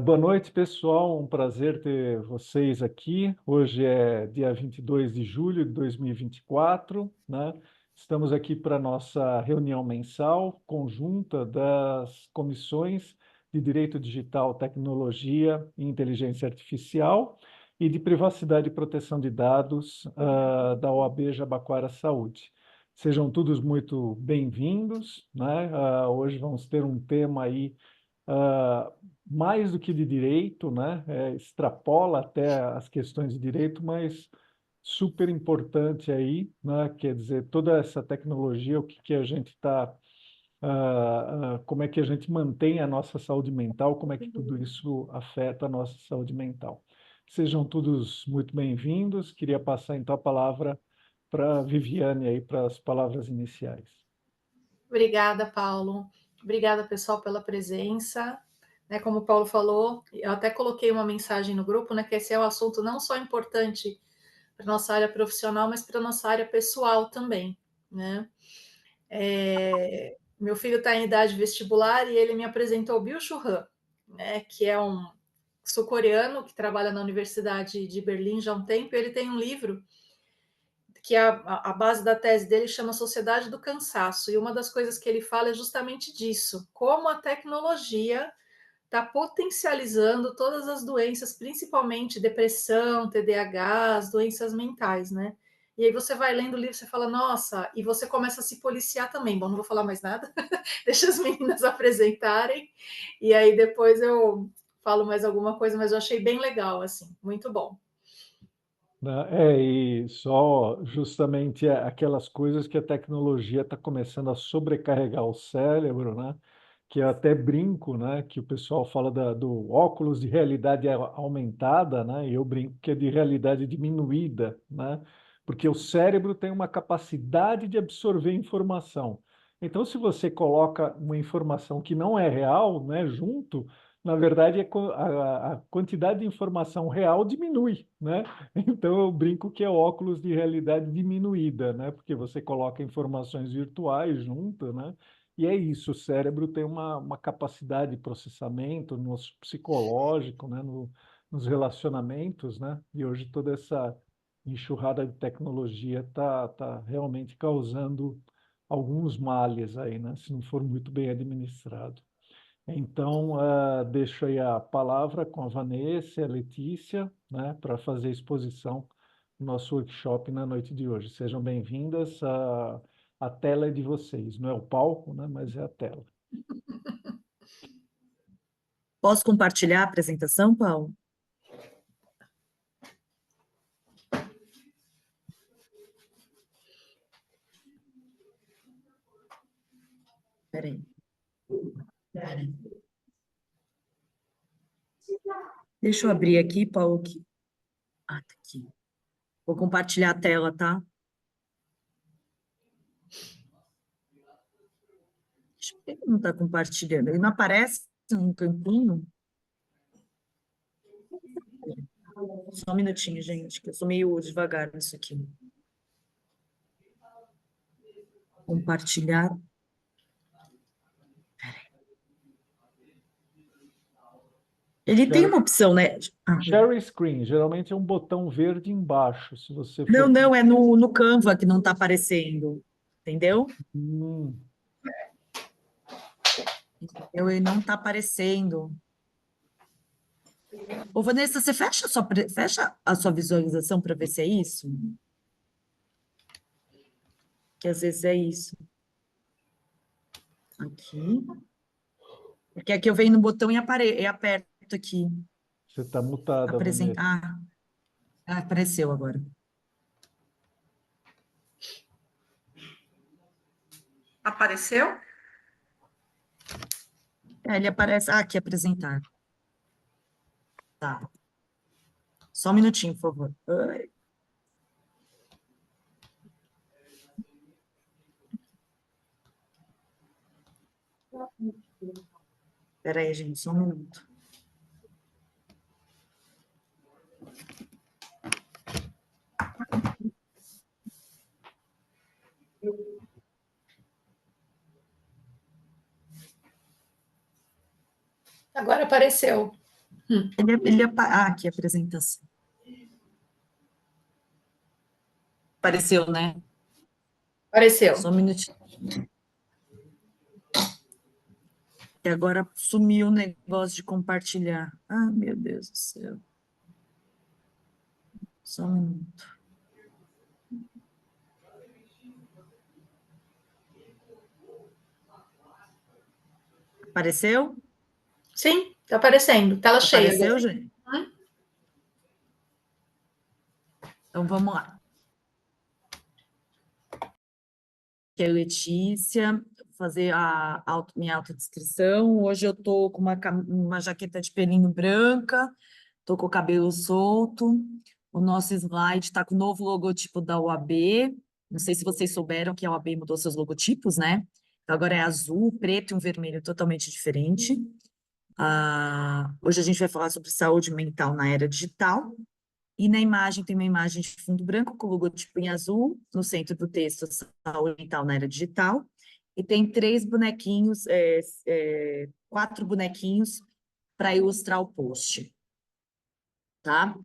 Boa noite, pessoal. Um prazer ter vocês aqui. Hoje é dia 22 de julho de 2024, né? Estamos aqui para a nossa reunião mensal conjunta das comissões de Direito Digital, Tecnologia e Inteligência Artificial e de Privacidade e Proteção de Dados, da OAB Jabaquara Saúde. Sejam todos muito bem-vindos, né? Hoje vamos ter um tema aí ah, mais do que de direito, né? Extrapola até as questões de direito, mas super importante aí, né? Quer dizer, toda essa tecnologia, o que que a gente está, como é que a gente mantém a nossa saúde mental, como é que tudo isso afeta a nossa saúde mental. Sejam todos muito bem-vindos. Queria passar então a palavra para a Viviane aí para as palavras iniciais. Obrigada, Paulo. Obrigada, pessoal, pela presença. Como o Paulo falou, eu até coloquei uma mensagem no grupo, que esse é um assunto não só importante para a nossa área profissional, mas para a nossa área pessoal também, né? Meu filho está em idade vestibular e ele me apresentou o Byung-Chul Han, que é um sul-coreano que trabalha na Universidade de Berlim já há um tempo. Ele tem um livro que a base da tese dele chama Sociedade do Cansaço, e uma das coisas que ele fala é justamente disso, como a tecnologia está potencializando todas as doenças, principalmente depressão, TDAH, as doenças mentais, né? E aí você vai lendo o livro, você fala, nossa, e você começa a se policiar também. Bom, não vou falar mais nada, deixa as meninas apresentarem, e aí depois eu falo mais alguma coisa, mas eu achei bem legal, assim, muito bom. Né? E só justamente aquelas coisas que a tecnologia está começando a sobrecarregar o cérebro, né? Que eu até brinco, né? Que o pessoal fala do óculos de realidade aumentada, né? E eu brinco que é de realidade diminuída, né? Porque o cérebro tem uma capacidade de absorver informação. Então, se você coloca uma informação que não é real, né, junto, na verdade, a quantidade de informação real diminui, né? Então eu brinco que é óculos de realidade diminuída, né? Porque você coloca informações virtuais junto, né? E é isso, o cérebro tem uma capacidade de processamento no psicológico, né? Nos relacionamentos, né? E hoje toda essa enxurrada de tecnologia tá realmente causando alguns males aí, né? Se não for muito bem administrado. Então, deixo aí a palavra com a Vanessa e a Letícia, né, para fazer a exposição do nosso workshop na noite de hoje. Sejam bem-vindas. A tela é de vocês, não é o palco, né, mas é a tela. Posso compartilhar a apresentação, Paulo? Espera aí. Deixa eu abrir aqui, Paulo. Tá aqui. Vou compartilhar a tela, tá? Por que não está compartilhando? Ele não aparece no cantinho? Só um minutinho, gente, que eu sou meio devagar nisso aqui. Compartilhar. Ele tem uma opção, né? Share screen, geralmente é um botão verde embaixo, se você for... Não, é no Canva que não está aparecendo, entendeu? Ele não está aparecendo. Ô, Vanessa, você fecha a sua visualização para ver se é isso? Que às vezes é isso. Aqui. Porque aqui eu venho no botão e aperto aqui. Você está mutada, Vanessa. Apresentar. Apareceu agora. Apareceu? Ele aparece. Aqui, apresentar. Tá. Só um minutinho, por favor. Ai. Espera aí, gente, só um minuto. Agora apareceu. Aqui a apresentação. Apareceu, né? Apareceu. Só um minutinho. E agora sumiu o negócio de compartilhar. Ah, meu Deus do céu. Só um minuto. Apareceu? Sim, está aparecendo. Tela cheia. Apareceu, gente? Então, vamos lá. Aqui é a Letícia, vou fazer minha autodescrição. Hoje eu estou com uma jaqueta de pelinho branca, estou com o cabelo solto. O nosso slide está com o novo logotipo da OAB. Não sei se vocês souberam que a OAB mudou seus logotipos, né? Então, agora é azul, preto e um vermelho totalmente diferente. Hoje a gente vai falar sobre saúde mental na era digital. E na imagem tem uma imagem de fundo branco com o logotipo em azul, no centro do texto, saúde mental na era digital. E tem 4 bonequinhos para ilustrar o post, tá?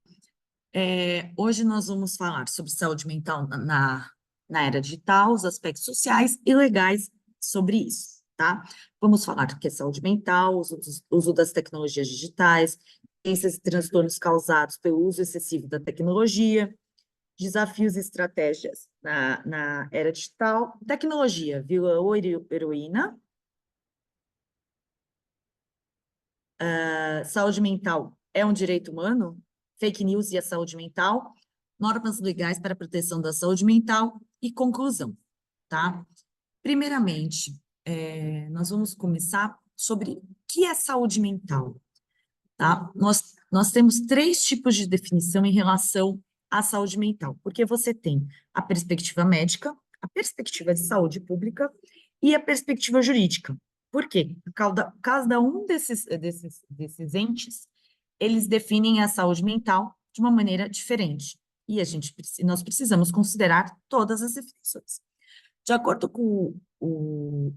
Hoje nós vamos falar sobre saúde mental na era digital, os aspectos sociais e legais sobre isso, tá? Vamos falar do que é saúde mental, uso das tecnologias digitais, doenças e transtornos causados pelo uso excessivo da tecnologia, desafios e estratégias na era digital, tecnologia, vilã ou heroína, saúde mental é um direito humano, fake news e a saúde mental, normas legais para a proteção da saúde mental e conclusão, tá? Primeiramente, nós vamos começar sobre o que é saúde mental, tá? Nós temos 3 tipos de definição em relação à saúde mental, porque você tem a perspectiva médica, a perspectiva de saúde pública e a perspectiva jurídica. Por quê? Cada um desses entes, eles definem a saúde mental de uma maneira diferente. E nós precisamos considerar todas as definições. De acordo com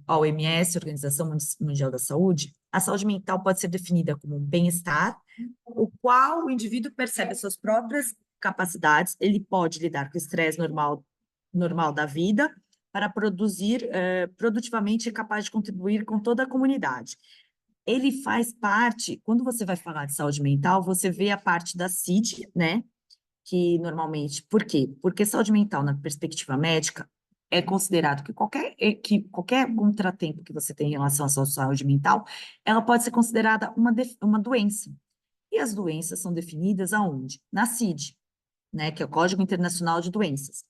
a OMS, Organização Mundial da Saúde, a saúde mental pode ser definida como um bem-estar, o qual o indivíduo percebe as suas próprias capacidades, ele pode lidar com o estresse normal da vida para produzir produtivamente e é capaz de contribuir com toda a comunidade. Ele faz parte, quando você vai falar de saúde mental, você vê a parte da CID, né? Que normalmente, por quê? Porque saúde mental, na perspectiva médica, é considerado que qualquer contratempo que você tem em relação à sua saúde mental, ela pode ser considerada uma doença. E as doenças são definidas aonde? Na CID, né, que é o Código Internacional de Doenças.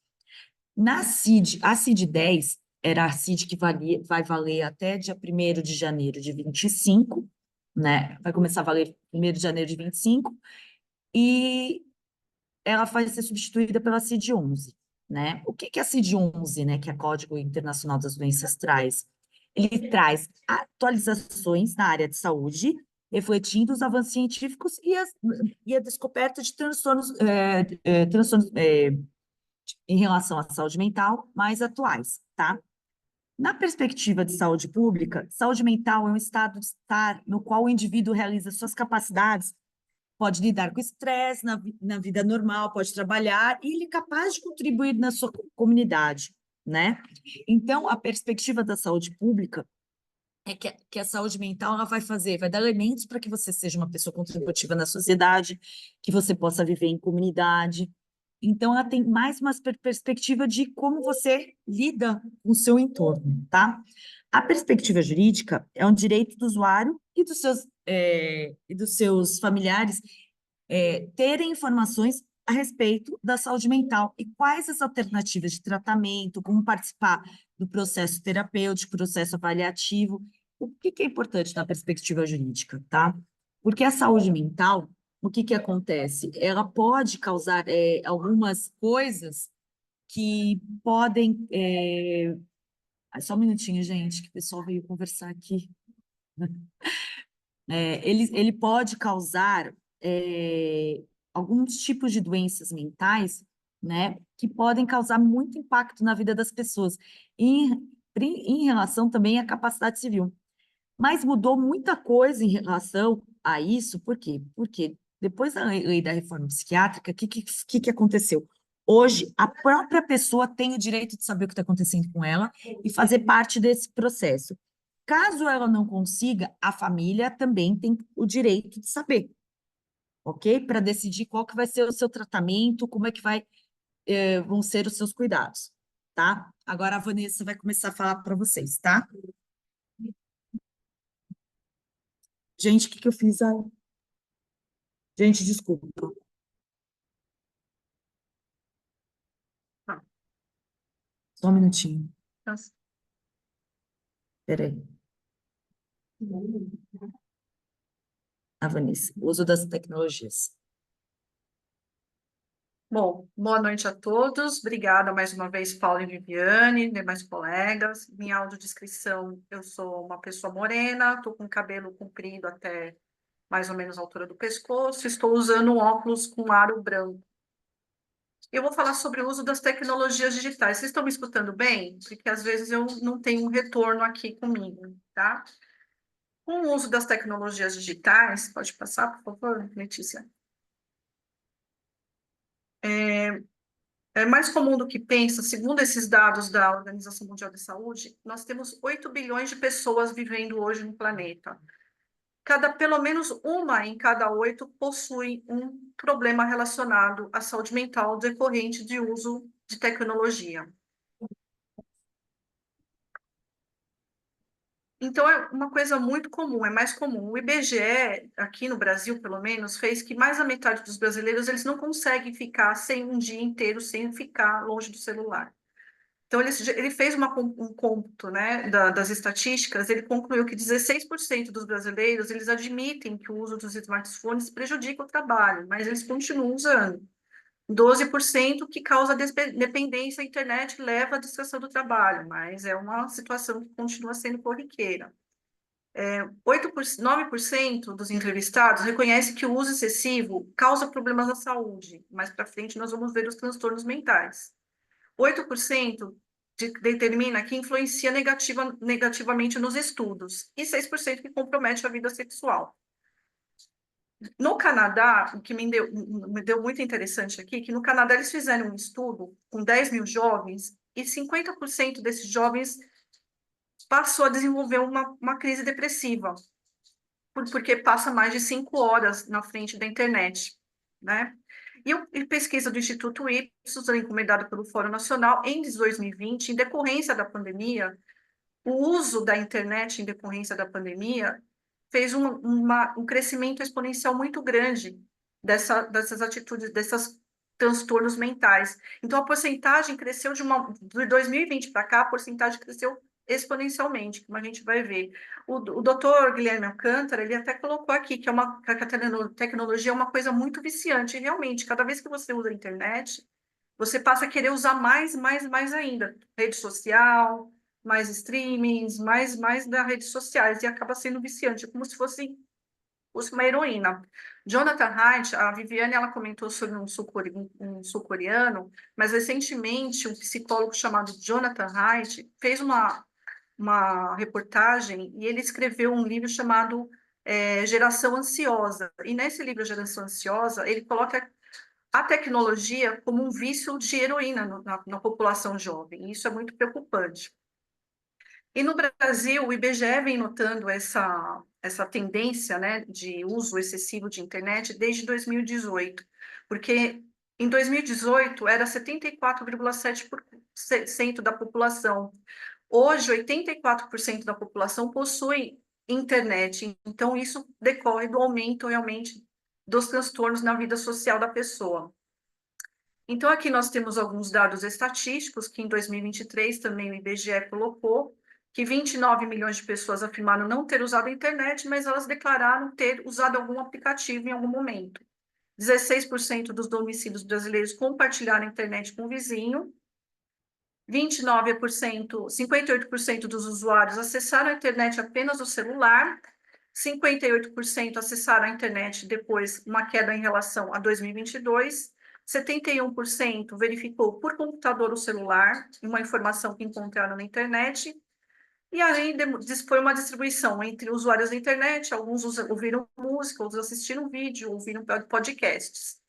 Na CID, a CID-10 era a CID que vai valer até dia 1º de janeiro de 25, né? Vai começar a valer 1º de janeiro de 25, e ela vai ser substituída pela CID-11, né? O que é a CID-11, né, que é o Código Internacional das Doenças traz? Ele traz atualizações na área de saúde, refletindo os avanços científicos e a descoberta de transtornos em relação à saúde mental mais atuais, tá? Na perspectiva de saúde pública, saúde mental é um estado de estar no qual o indivíduo realiza suas capacidades, pode lidar com estresse na vida normal, pode trabalhar e ele é capaz de contribuir na sua comunidade, né? Então, a perspectiva da saúde pública é que a saúde mental ela vai dar elementos para que você seja uma pessoa contributiva na sociedade, que você possa viver em comunidade. Então, ela tem mais uma perspectiva de como você lida com o seu entorno, tá? A perspectiva jurídica é um direito do usuário e dos seus familiares terem informações a respeito da saúde mental e quais as alternativas de tratamento, como participar do processo terapêutico, processo avaliativo. O que é importante na perspectiva jurídica, tá? Porque a saúde mental, o que acontece? Ela pode causar algumas coisas que podem... Só um minutinho, gente, que o pessoal veio conversar aqui. Ele pode causar alguns tipos de doenças mentais, né, que podem causar muito impacto na vida das pessoas, em relação também à capacidade civil. Mas mudou muita coisa em relação a isso, por quê? Porque depois da lei da reforma psiquiátrica, o que aconteceu? Hoje, a própria pessoa tem o direito de saber o que está acontecendo com ela e fazer parte desse processo. Caso ela não consiga, a família também tem o direito de saber, ok? Para decidir qual que vai ser o seu tratamento, como é que vão ser os seus cuidados, tá? Agora a Vanessa vai começar a falar para vocês, tá? Gente, o que eu fiz? Ai, gente, desculpa. Tá. Só um minutinho. Nossa. Peraí. A Vanessa, uso das tecnologias. Bom, boa noite a todos. Obrigada mais uma vez, Paulo e Viviane, demais colegas. Minha audiodescrição, eu sou uma pessoa morena, estou com cabelo comprido até mais ou menos a altura do pescoço, estou usando um óculos com aro branco. Eu vou falar sobre o uso das tecnologias digitais. Vocês estão me escutando bem? Porque às vezes eu não tenho um retorno aqui comigo, tá? Com o uso das tecnologias digitais, pode passar, por favor, Letícia? É mais comum do que pensa, segundo esses dados da Organização Mundial de Saúde, nós temos 8 bilhões de pessoas vivendo hoje no planeta. Pelo menos uma em cada 8 possui um problema relacionado à saúde mental decorrente de uso de tecnologia. Então, é uma coisa muito comum, é mais comum. O IBGE, aqui no Brasil, pelo menos, fez que mais da metade dos brasileiros eles não conseguem ficar sem um dia inteiro, sem ficar longe do celular. Então, ele fez um cômputo, né, das estatísticas, ele concluiu que 16% dos brasileiros, eles admitem que o uso dos smartphones prejudica o trabalho, mas eles continuam usando. 12% que causa dependência à internet leva à distração do trabalho, mas é uma situação que continua sendo corriqueira. 9% dos entrevistados reconhece que o uso excessivo causa problemas à saúde. Mais para frente, nós vamos ver os transtornos mentais. 8% determina que influencia negativamente nos estudos, e 6% que compromete a vida sexual. No Canadá, o que me deu muito interessante aqui, que no Canadá eles fizeram um estudo com 10 mil jovens, e 50% desses jovens passou a desenvolver uma crise depressiva, porque passa mais de 5 horas na frente da internet, né? E pesquisa do Instituto Ipsos, encomendada pelo Fórum Nacional, em 2020, em decorrência da pandemia, o uso da internet em decorrência da pandemia fez um crescimento exponencial muito grande dessas atitudes, desses transtornos mentais. Então, a porcentagem cresceu de 2020 para cá, a porcentagem cresceu exponencialmente, como a gente vai ver. O doutor Guilherme Alcântara, ele até colocou aqui que que a tecnologia é uma coisa muito viciante, e realmente, cada vez que você usa a internet, você passa a querer usar mais ainda. Rede social, mais streamings, mais das redes sociais, e acaba sendo viciante, como se fosse uma heroína. Jonathan Haidt, a Viviane, ela comentou sobre um sul-coreano, mas recentemente um psicólogo chamado Jonathan Haidt fez uma reportagem e ele escreveu um livro chamado Geração Ansiosa. E nesse livro, Geração Ansiosa, ele coloca a tecnologia como um vício de heroína na população jovem. E isso é muito preocupante. E no Brasil, o IBGE vem notando essa tendência, né, de uso excessivo de internet desde 2018, porque em 2018 era 74,7% da população. Hoje, 84% da população possui internet, então isso decorre do aumento realmente dos transtornos na vida social da pessoa. Então, aqui nós temos alguns dados estatísticos que em 2023 também o IBGE colocou, que 29 milhões de pessoas afirmaram não ter usado a internet, mas elas declararam ter usado algum aplicativo em algum momento. 16% dos domicílios brasileiros compartilharam a internet com o vizinho, 58% dos usuários acessaram a internet apenas no celular, 58% acessaram a internet depois uma queda em relação a 2022, 71% verificou por computador ou celular uma informação que encontraram na internet, E aí foi uma distribuição entre usuários da internet, alguns ouviram música, outros assistiram vídeo, ouviram podcasts.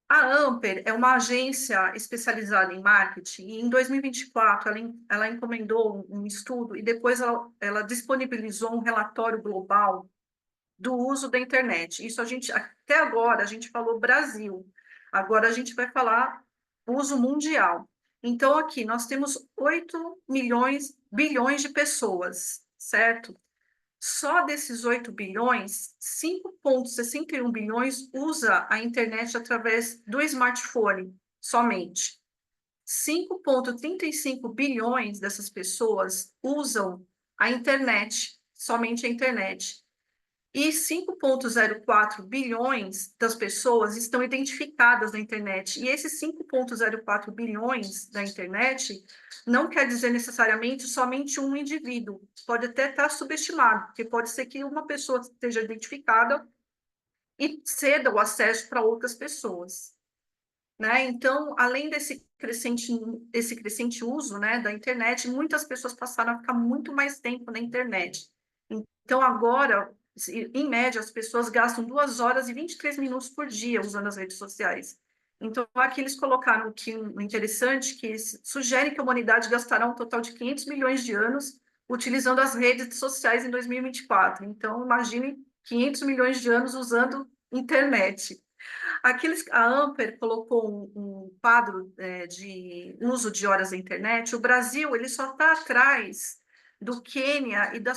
A Amper é uma agência especializada em marketing, e em 2024 ela encomendou um estudo e depois ela disponibilizou um relatório global do uso da internet. Isso até agora, a gente falou Brasil, agora a gente vai falar uso mundial. Então, aqui nós temos 8 bilhões de pessoas, certo? Só desses 8 bilhões, 5,61 bilhões usa a internet através do smartphone, somente. 5,35 bilhões dessas pessoas usam a internet, somente a internet. E 5,04 bilhões das pessoas estão identificadas na internet. E esses 5,04 bilhões da internet não quer dizer necessariamente somente um indivíduo. Pode até estar subestimado, porque pode ser que uma pessoa esteja identificada e ceda o acesso para outras pessoas. Né? Então, além desse crescente uso, né, da internet, muitas pessoas passaram a ficar muito mais tempo na internet. Então, agora, em média, as pessoas gastam 2 horas e 23 minutos por dia usando as redes sociais. Então, aqui eles colocaram que um interessante, que sugere que a humanidade gastará um total de 500 milhões de anos utilizando as redes sociais em 2024. Então, imagine 500 milhões de anos usando internet. A Amper colocou um quadro de uso de horas da internet. O Brasil ele só está atrás do Quênia e da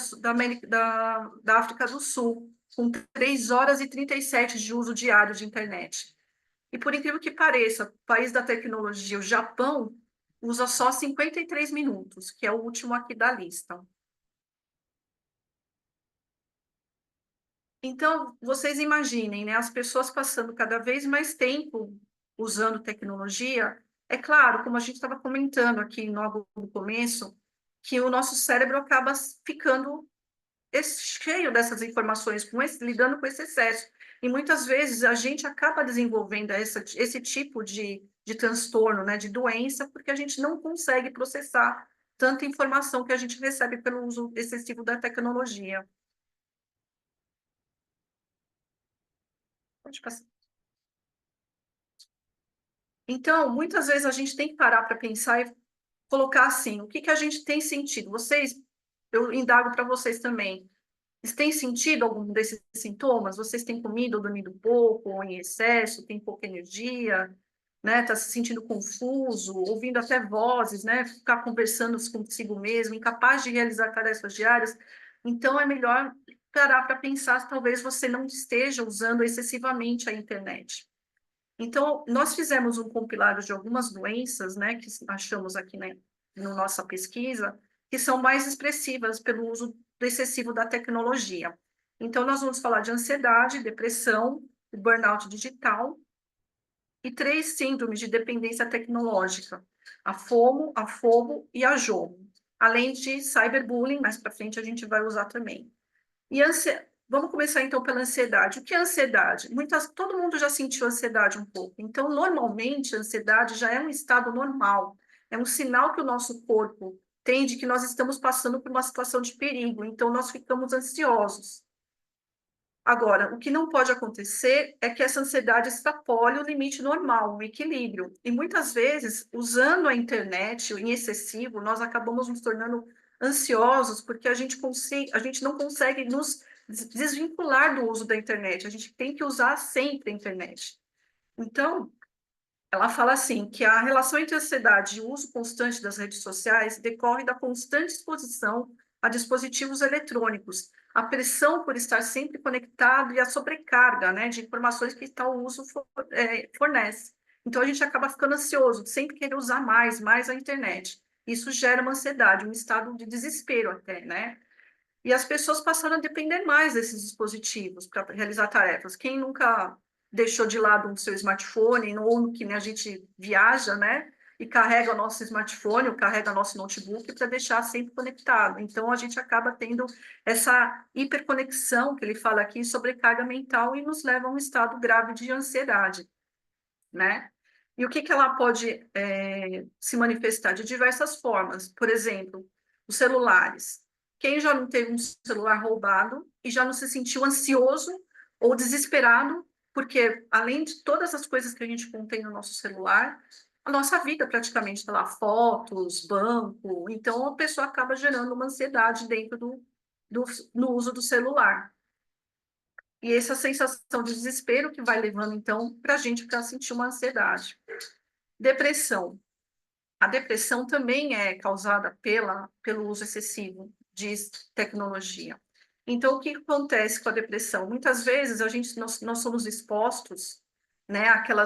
África do Sul, com 3 horas e 37 de uso diário de internet. E por incrível que pareça, o país da tecnologia, o Japão, usa só 53 minutos, que é o último aqui da lista. Então, vocês imaginem, né, as pessoas passando cada vez mais tempo usando tecnologia. É claro, como a gente estava comentando aqui logo no começo, que o nosso cérebro acaba ficando cheio dessas informações, lidando com esse excesso. E muitas vezes a gente acaba desenvolvendo esse tipo de transtorno, né, de doença, porque a gente não consegue processar tanta informação que a gente recebe pelo uso excessivo da tecnologia. Pode passar. Então, muitas vezes a gente tem que parar para pensar e colocar assim, o que a gente tem sentido? Eu indago para vocês também. Vocês têm sentido algum desses sintomas? Vocês têm comido ou dormido pouco, ou em excesso, tem pouca energia, né? Está se sentindo confuso, ouvindo até vozes, né? Ficar conversando consigo mesmo, incapaz de realizar tarefas diárias. Então, é melhor parar para pensar se talvez você não esteja usando excessivamente a internet. Então, nós fizemos um compilado de algumas doenças, né, que achamos aqui, né, na nossa pesquisa, que são mais expressivas pelo uso excessivo da tecnologia. Então, nós vamos falar de ansiedade, depressão, burnout digital e 3 síndromes de dependência tecnológica: a FOMO, a FOBO e a JOMO, além de cyberbullying, mais para frente a gente vai usar também. E vamos começar então pela ansiedade. O que é ansiedade? Todo mundo já sentiu ansiedade um pouco. Então, normalmente, a ansiedade já é um estado normal. É um sinal que o nosso corpo tem de que nós estamos passando por uma situação de perigo. Então, nós ficamos ansiosos. Agora, o que não pode acontecer é que essa ansiedade extrapole o limite normal, o equilíbrio. E muitas vezes, usando a internet em excessivo, nós acabamos nos tornando ansiosos porque a gente não consegue nos desvincular do uso da internet. A gente tem que usar sempre a internet. Então, ela fala assim, que a relação entre ansiedade e o uso constante das redes sociais decorre da constante exposição a dispositivos eletrônicos, a pressão por estar sempre conectado e a sobrecarga, né, de informações que tal uso fornece. Então, a gente acaba ficando ansioso, sempre querer usar mais a internet. Isso gera uma ansiedade, um estado de desespero até, né? E as pessoas passaram a depender mais desses dispositivos para realizar tarefas. Quem nunca deixou de lado o seu smartphone, ou que a gente viaja, né? E carrega o nosso smartphone, ou carrega nosso notebook para deixar sempre conectado. Então, a gente acaba tendo essa hiperconexão, que ele fala aqui, sobrecarga mental, e nos leva a um estado grave de ansiedade, né? E o que que ela pode se manifestar? De diversas formas. Por exemplo, os celulares. Quem já não teve um celular roubado e já não se sentiu ansioso ou desesperado, porque além de todas as coisas que a gente contém no nosso celular, a nossa vida praticamente está lá, fotos, banco, então a pessoa acaba gerando uma ansiedade dentro no uso do celular. E essa sensação de desespero que vai levando, então, para a gente para sentir uma ansiedade. Depressão. A depressão também é causada pelo uso excessivo de tecnologia. Então, o que acontece com a depressão? Muitas vezes nós somos expostos, né, aquela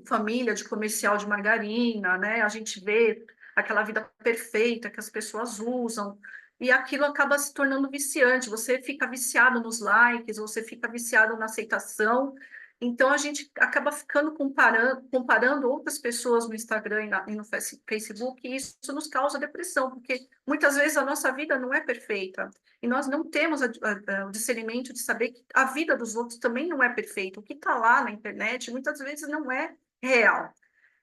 família de comercial de margarina, né? A gente vê aquela vida perfeita que as pessoas usam, e aquilo acaba se tornando viciante. Você fica viciado nos likes, você fica viciado na aceitação. Então, a gente acaba ficando comparando outras pessoas no Instagram e no Facebook, e isso nos causa depressão, porque muitas vezes a nossa vida não é perfeita, e nós não temos o discernimento de saber que a vida dos outros também não é perfeita. O que está lá na internet, muitas vezes não é real,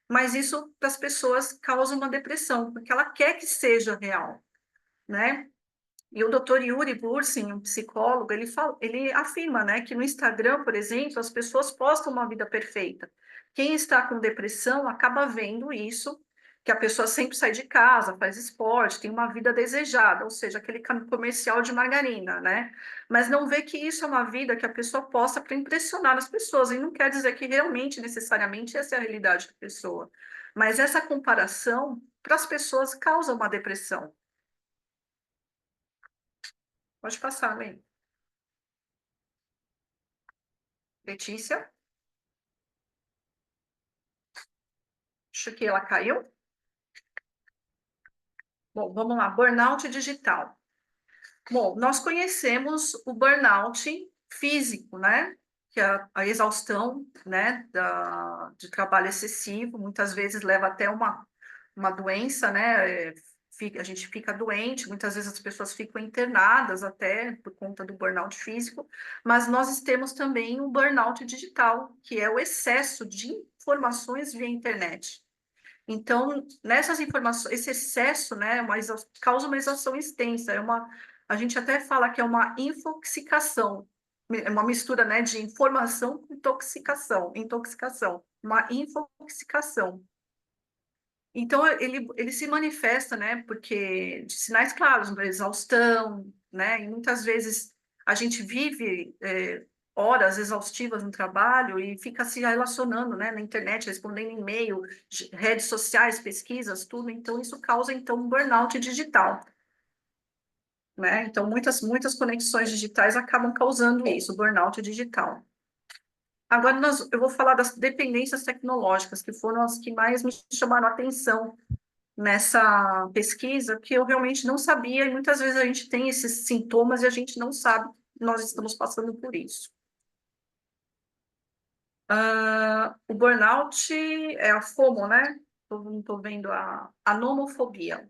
mas isso para as pessoas causa uma depressão, porque ela quer que seja real, né? E o Dr. Yuri Bursin, um psicólogo, ele afirma, né, que no Instagram, por exemplo, as pessoas postam uma vida perfeita. Quem está com depressão acaba vendo isso, que a pessoa sempre sai de casa, faz esporte, tem uma vida desejada, ou seja, aquele comercial de margarina, né? Mas não vê que isso é uma vida que a pessoa posta para impressionar as pessoas, e não quer dizer que realmente, necessariamente, essa é a realidade da pessoa. Mas essa comparação, para as pessoas, causa uma depressão. Pode passar, Lê. Letícia? Acho que ela caiu. Bom, vamos lá. Burnout digital. Bom, nós conhecemos o burnout físico, né? Que é a exaustão, né? De trabalho excessivo. Muitas vezes leva até uma doença, né? A gente fica doente, muitas vezes as pessoas ficam internadas até por conta do burnout físico, mas nós temos também o burnout digital, que é o excesso de informações via internet. Então, nessas informações, esse excesso, né, causa uma exaustão extensa, a gente até fala que é uma infoxicação, é uma mistura, né, de informação com intoxicação, uma infoxicação. Então, ele se manifesta, né, porque de sinais claros, exaustão, né, e muitas vezes a gente vive horas exaustivas no trabalho e fica se relacionando, né, na internet, respondendo e-mail, redes sociais, pesquisas, tudo, então isso causa, então, um burnout digital, né, então muitas conexões digitais acabam causando isso, burnout digital. Agora, eu vou falar das dependências tecnológicas, que foram as que mais me chamaram a atenção nessa pesquisa, que eu realmente não sabia, e muitas vezes a gente tem esses sintomas e a gente não sabe que nós estamos passando por isso. O burnout é a FOMO, né? Estou vendo a nomofobia.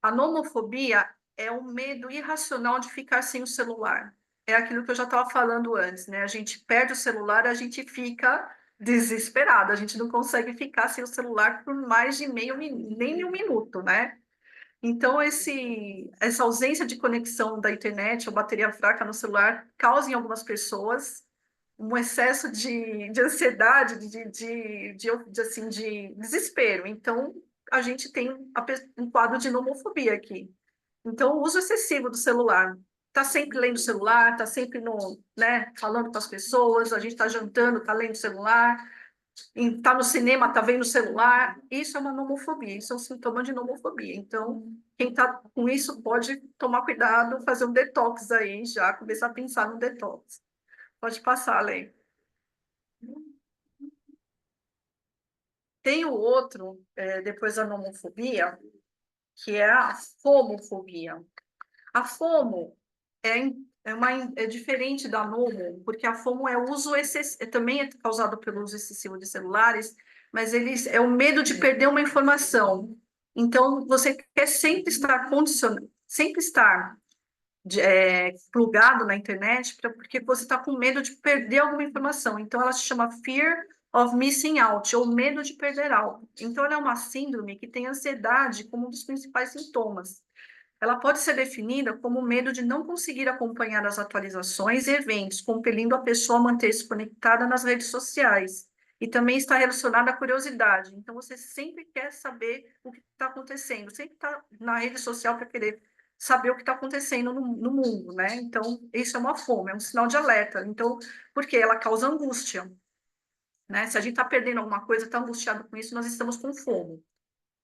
A nomofobia é o medo irracional de ficar sem o celular. É aquilo que eu já estava falando antes, né? A gente perde o celular, a gente fica desesperado, a gente não consegue ficar sem o celular por mais de nem um minuto, né? Então, essa ausência de conexão da internet ou bateria fraca no celular causa em algumas pessoas um excesso de ansiedade, assim, de desespero. Então, a gente tem um quadro de nomofobia aqui. Então, o uso excessivo do celular. Está sempre lendo o celular, está sempre né, falando com as pessoas, a gente está jantando, está lendo o celular, está no cinema, está vendo o celular. Isso é uma nomofobia, isso é um sintoma de nomofobia. Então, quem está com isso pode tomar cuidado, fazer um detox aí, já começar a pensar no detox. Pode passar, Lei. Tem o outro, depois da nomofobia, que é a fomofobia. A FOMO é diferente da NOMO, porque a FOMO também é causado pelo uso excessivo de celulares, mas é o medo de perder uma informação. Então, você quer sempre estar plugado na internet, porque você está com medo de perder alguma informação. Então, ela se chama Fear of missing out, ou medo de perder algo. Então, ela é uma síndrome que tem ansiedade como um dos principais sintomas. Ela pode ser definida como medo de não conseguir acompanhar as atualizações e eventos, compelindo a pessoa a manter-se conectada nas redes sociais. E também está relacionada à curiosidade. Então, você sempre quer saber o que está acontecendo, sempre está na rede social para querer saber o que está acontecendo no mundo, né? Então, isso é uma fome, é um sinal de alerta. Então, porque ela causa angústia, né? Se a gente está perdendo alguma coisa, está angustiado com isso, nós estamos com fome.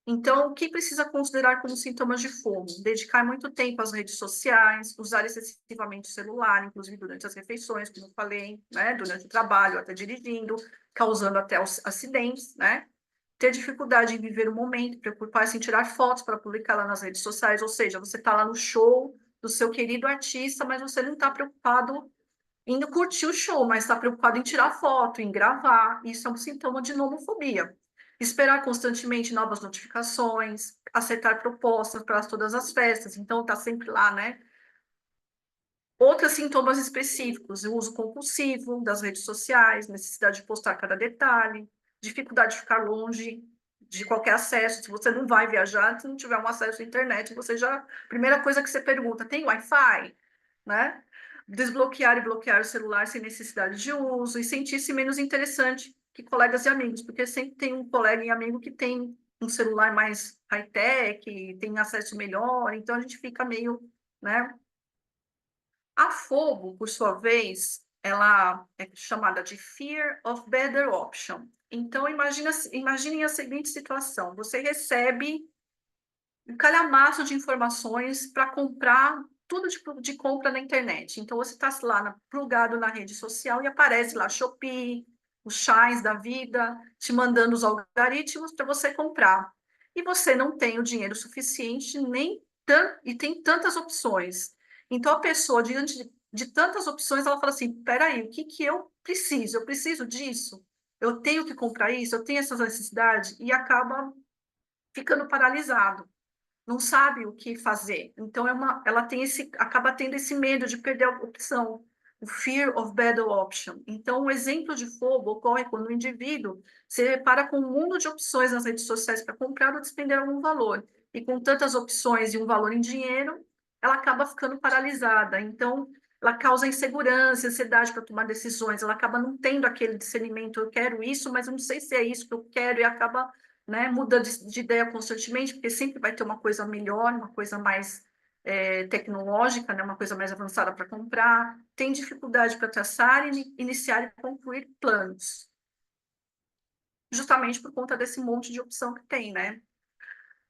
Então, o que precisa considerar como sintomas de fome? Dedicar muito tempo às redes sociais, usar excessivamente o celular, inclusive durante as refeições, como eu falei, né? Durante o trabalho, até dirigindo, causando até os acidentes, né? Ter dificuldade em viver o momento, preocupar-se em tirar fotos para publicar lá nas redes sociais, ou seja, você está lá no show do seu querido artista, mas você não está preocupado em curtir o show, mas está preocupado em tirar foto, em gravar. Isso é um sintoma de nomofobia. Esperar constantemente novas notificações, aceitar propostas para todas as festas, então está sempre lá, né? Outros sintomas específicos, o uso compulsivo das redes sociais, necessidade de postar cada detalhe, dificuldade de ficar longe de qualquer acesso. Se você não vai viajar, se não tiver um acesso à internet, você já... Primeira coisa que você pergunta, tem Wi-Fi? Né? Desbloquear e bloquear o celular sem necessidade de uso e sentir-se menos interessante que colegas e amigos, porque sempre tem um colega e amigo que tem um celular mais high-tech, tem acesso melhor, então a gente fica meio, né? A FOBO, por sua vez, ela é chamada de Fear of Better Option. Então, imaginem a seguinte situação: você recebe um calhamaço de informações para comprar tudo de compra na internet. Então, você está lá plugado na rede social e aparece lá Shopee, os Shines da vida, te mandando os algoritmos para você comprar. E você não tem o dinheiro suficiente, e tem tantas opções. Então, a pessoa, diante de tantas opções, ela fala assim, peraí, o que eu preciso? Eu preciso disso? Eu tenho que comprar isso? Eu tenho essa necessidade? E acaba ficando paralisado, não sabe o que fazer. Então, ela tem acaba tendo esse medo de perder a opção, o fear of better option. Então, o exemplo de fogo ocorre quando o indivíduo se depara com um mundo de opções nas redes sociais para comprar ou despender algum valor. E com tantas opções e um valor em dinheiro, ela acaba ficando paralisada. Então, ela causa insegurança, ansiedade para tomar decisões, ela acaba não tendo aquele discernimento, eu quero isso, mas eu não sei se é isso que eu quero, e acaba, né, muda de ideia constantemente, porque sempre vai ter uma coisa melhor, uma coisa mais tecnológica, né, uma coisa mais avançada para comprar, tem dificuldade para traçar, iniciar e concluir planos, justamente por conta desse monte de opção que tem, né?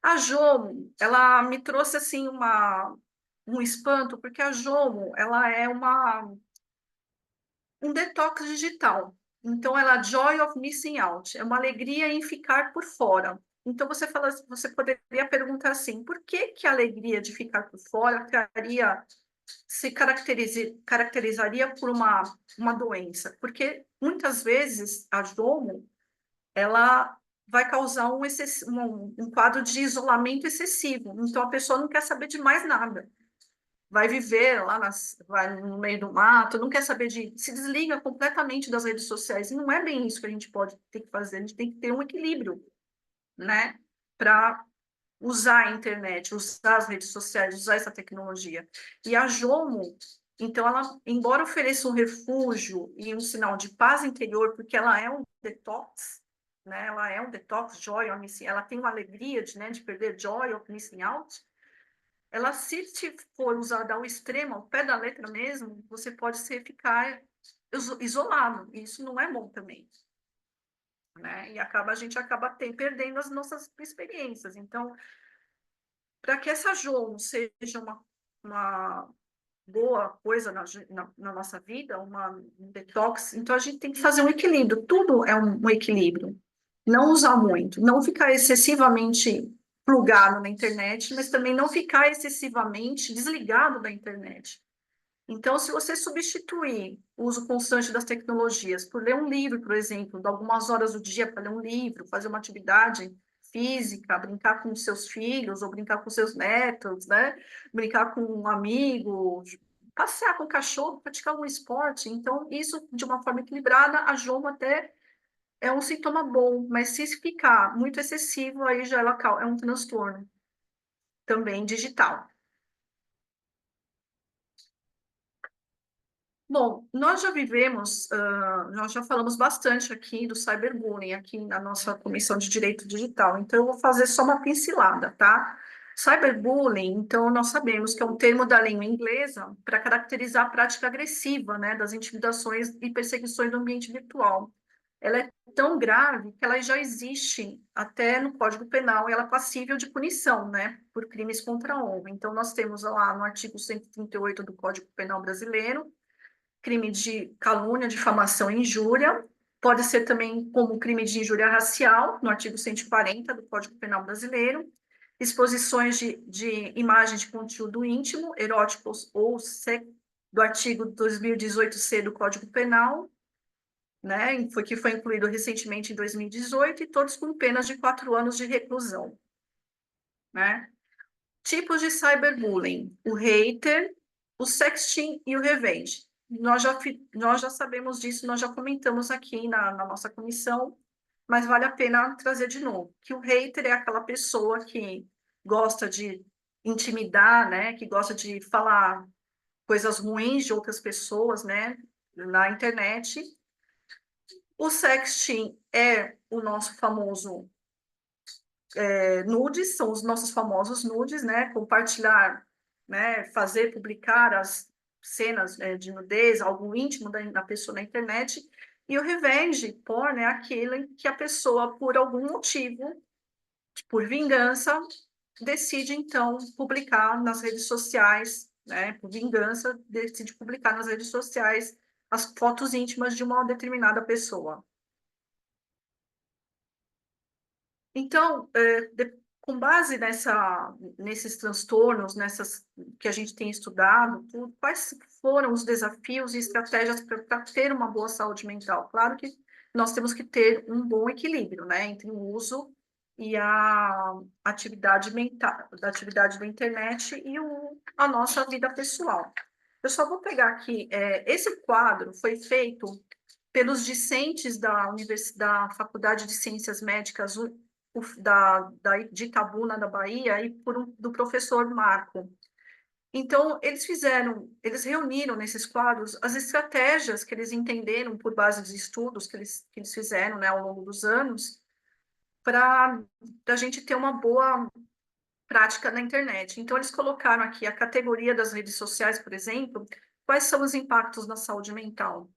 A Jomo, ela me trouxe, assim, um espanto, porque a Jomo, ela é um detox digital. Então, ela joy of missing out, é uma alegria em ficar por fora. Então, você poderia perguntar assim, por que a alegria de ficar por fora se caracterizaria por uma doença? Porque, muitas vezes, a JOMO, ela vai causar um quadro de isolamento excessivo. Então, a pessoa não quer saber de mais nada. Vai viver lá vai no meio do mato, não quer saber se desliga completamente das redes sociais. E não é bem isso que a gente ter que fazer, a gente tem que ter um equilíbrio, né? Para usar a internet, usar as redes sociais, usar essa tecnologia. E a Jomo, então, ela, embora ofereça um refúgio e um sinal de paz interior, porque ela é um detox, né? Ela é um detox, joy or missing, ela tem uma alegria de perder joy or missing out. Ela, se for usada ao extremo, ao pé da letra mesmo, você pode ficar isolado. E isso não é bom também, né? E a gente acaba perdendo as nossas experiências. Então, para que essa JOMO seja uma boa coisa na nossa vida, um detox, então a gente tem que fazer um equilíbrio. Tudo é um equilíbrio. Não usar muito, não ficar excessivamente plugado na internet, mas também não ficar excessivamente desligado da internet. Então, se você substituir o uso constante das tecnologias por ler um livro, por exemplo, dar algumas horas do dia para ler um livro, fazer uma atividade física, brincar com seus filhos ou brincar com seus netos, né? Brincar com um amigo, passear com o cachorro, praticar algum esporte. Então, isso de uma forma equilibrada, a JOMO até é um sintoma bom, mas se ficar muito excessivo, aí já é um transtorno também digital. Bom, nós já vivemos, nós já falamos bastante aqui do cyberbullying, aqui na nossa Comissão de Direito Digital, então eu vou fazer só uma pincelada, tá? Cyberbullying, então nós sabemos que é um termo da língua inglesa para caracterizar a prática agressiva, né, das intimidações e perseguições no ambiente virtual. Ela é tão grave que ela já existe até no Código Penal e ela é passível de punição, né, por crimes contra a honra. Então nós temos lá no artigo 138 do Código Penal brasileiro, crime de calúnia, difamação e injúria, pode ser também como crime de injúria racial, no artigo 140 do Código Penal brasileiro, exposições de imagem de conteúdo íntimo, eróticos ou do artigo 2018-C do Código Penal, né, que foi incluído recentemente em 2018, e todos com penas de 4 anos de reclusão. Né? Tipos de cyberbullying: o hater, o sexting e o revenge. Nós já sabemos disso, nós já comentamos aqui na nossa comissão, mas vale a pena trazer de novo, que o hater é aquela pessoa que gosta de intimidar, né, que gosta de falar coisas ruins de outras pessoas, né, na internet. O sexting é o nosso famoso nudes, são os nossos famosos nudes, né? Compartilhar, né? Fazer, publicar as cenas de nudez, algo íntimo da pessoa na internet. E o revenge porn é aquele que a pessoa, por algum motivo, por vingança, decide, então, publicar nas redes sociais, né? Por vingança, decide publicar nas redes sociais as fotos íntimas de uma determinada pessoa. Então, com base nesses transtornos, nessas que a gente tem estudado, quais foram os desafios e estratégias para ter uma boa saúde mental? Claro que nós temos que ter um bom equilíbrio, né, entre o uso e a atividade mental, da atividade da internet e a nossa vida pessoal. Eu só vou pegar aqui, esse quadro foi feito pelos discentes da Faculdade de Ciências Médicas de Itabuna, da Bahia, e do professor Marco. Então, eles reuniram nesses quadros as estratégias que eles entenderam por base dos estudos que eles fizeram, né, ao longo dos anos, para a gente ter uma boa prática na internet. Então, eles colocaram aqui a categoria das redes sociais, por exemplo, quais são os impactos na saúde mental.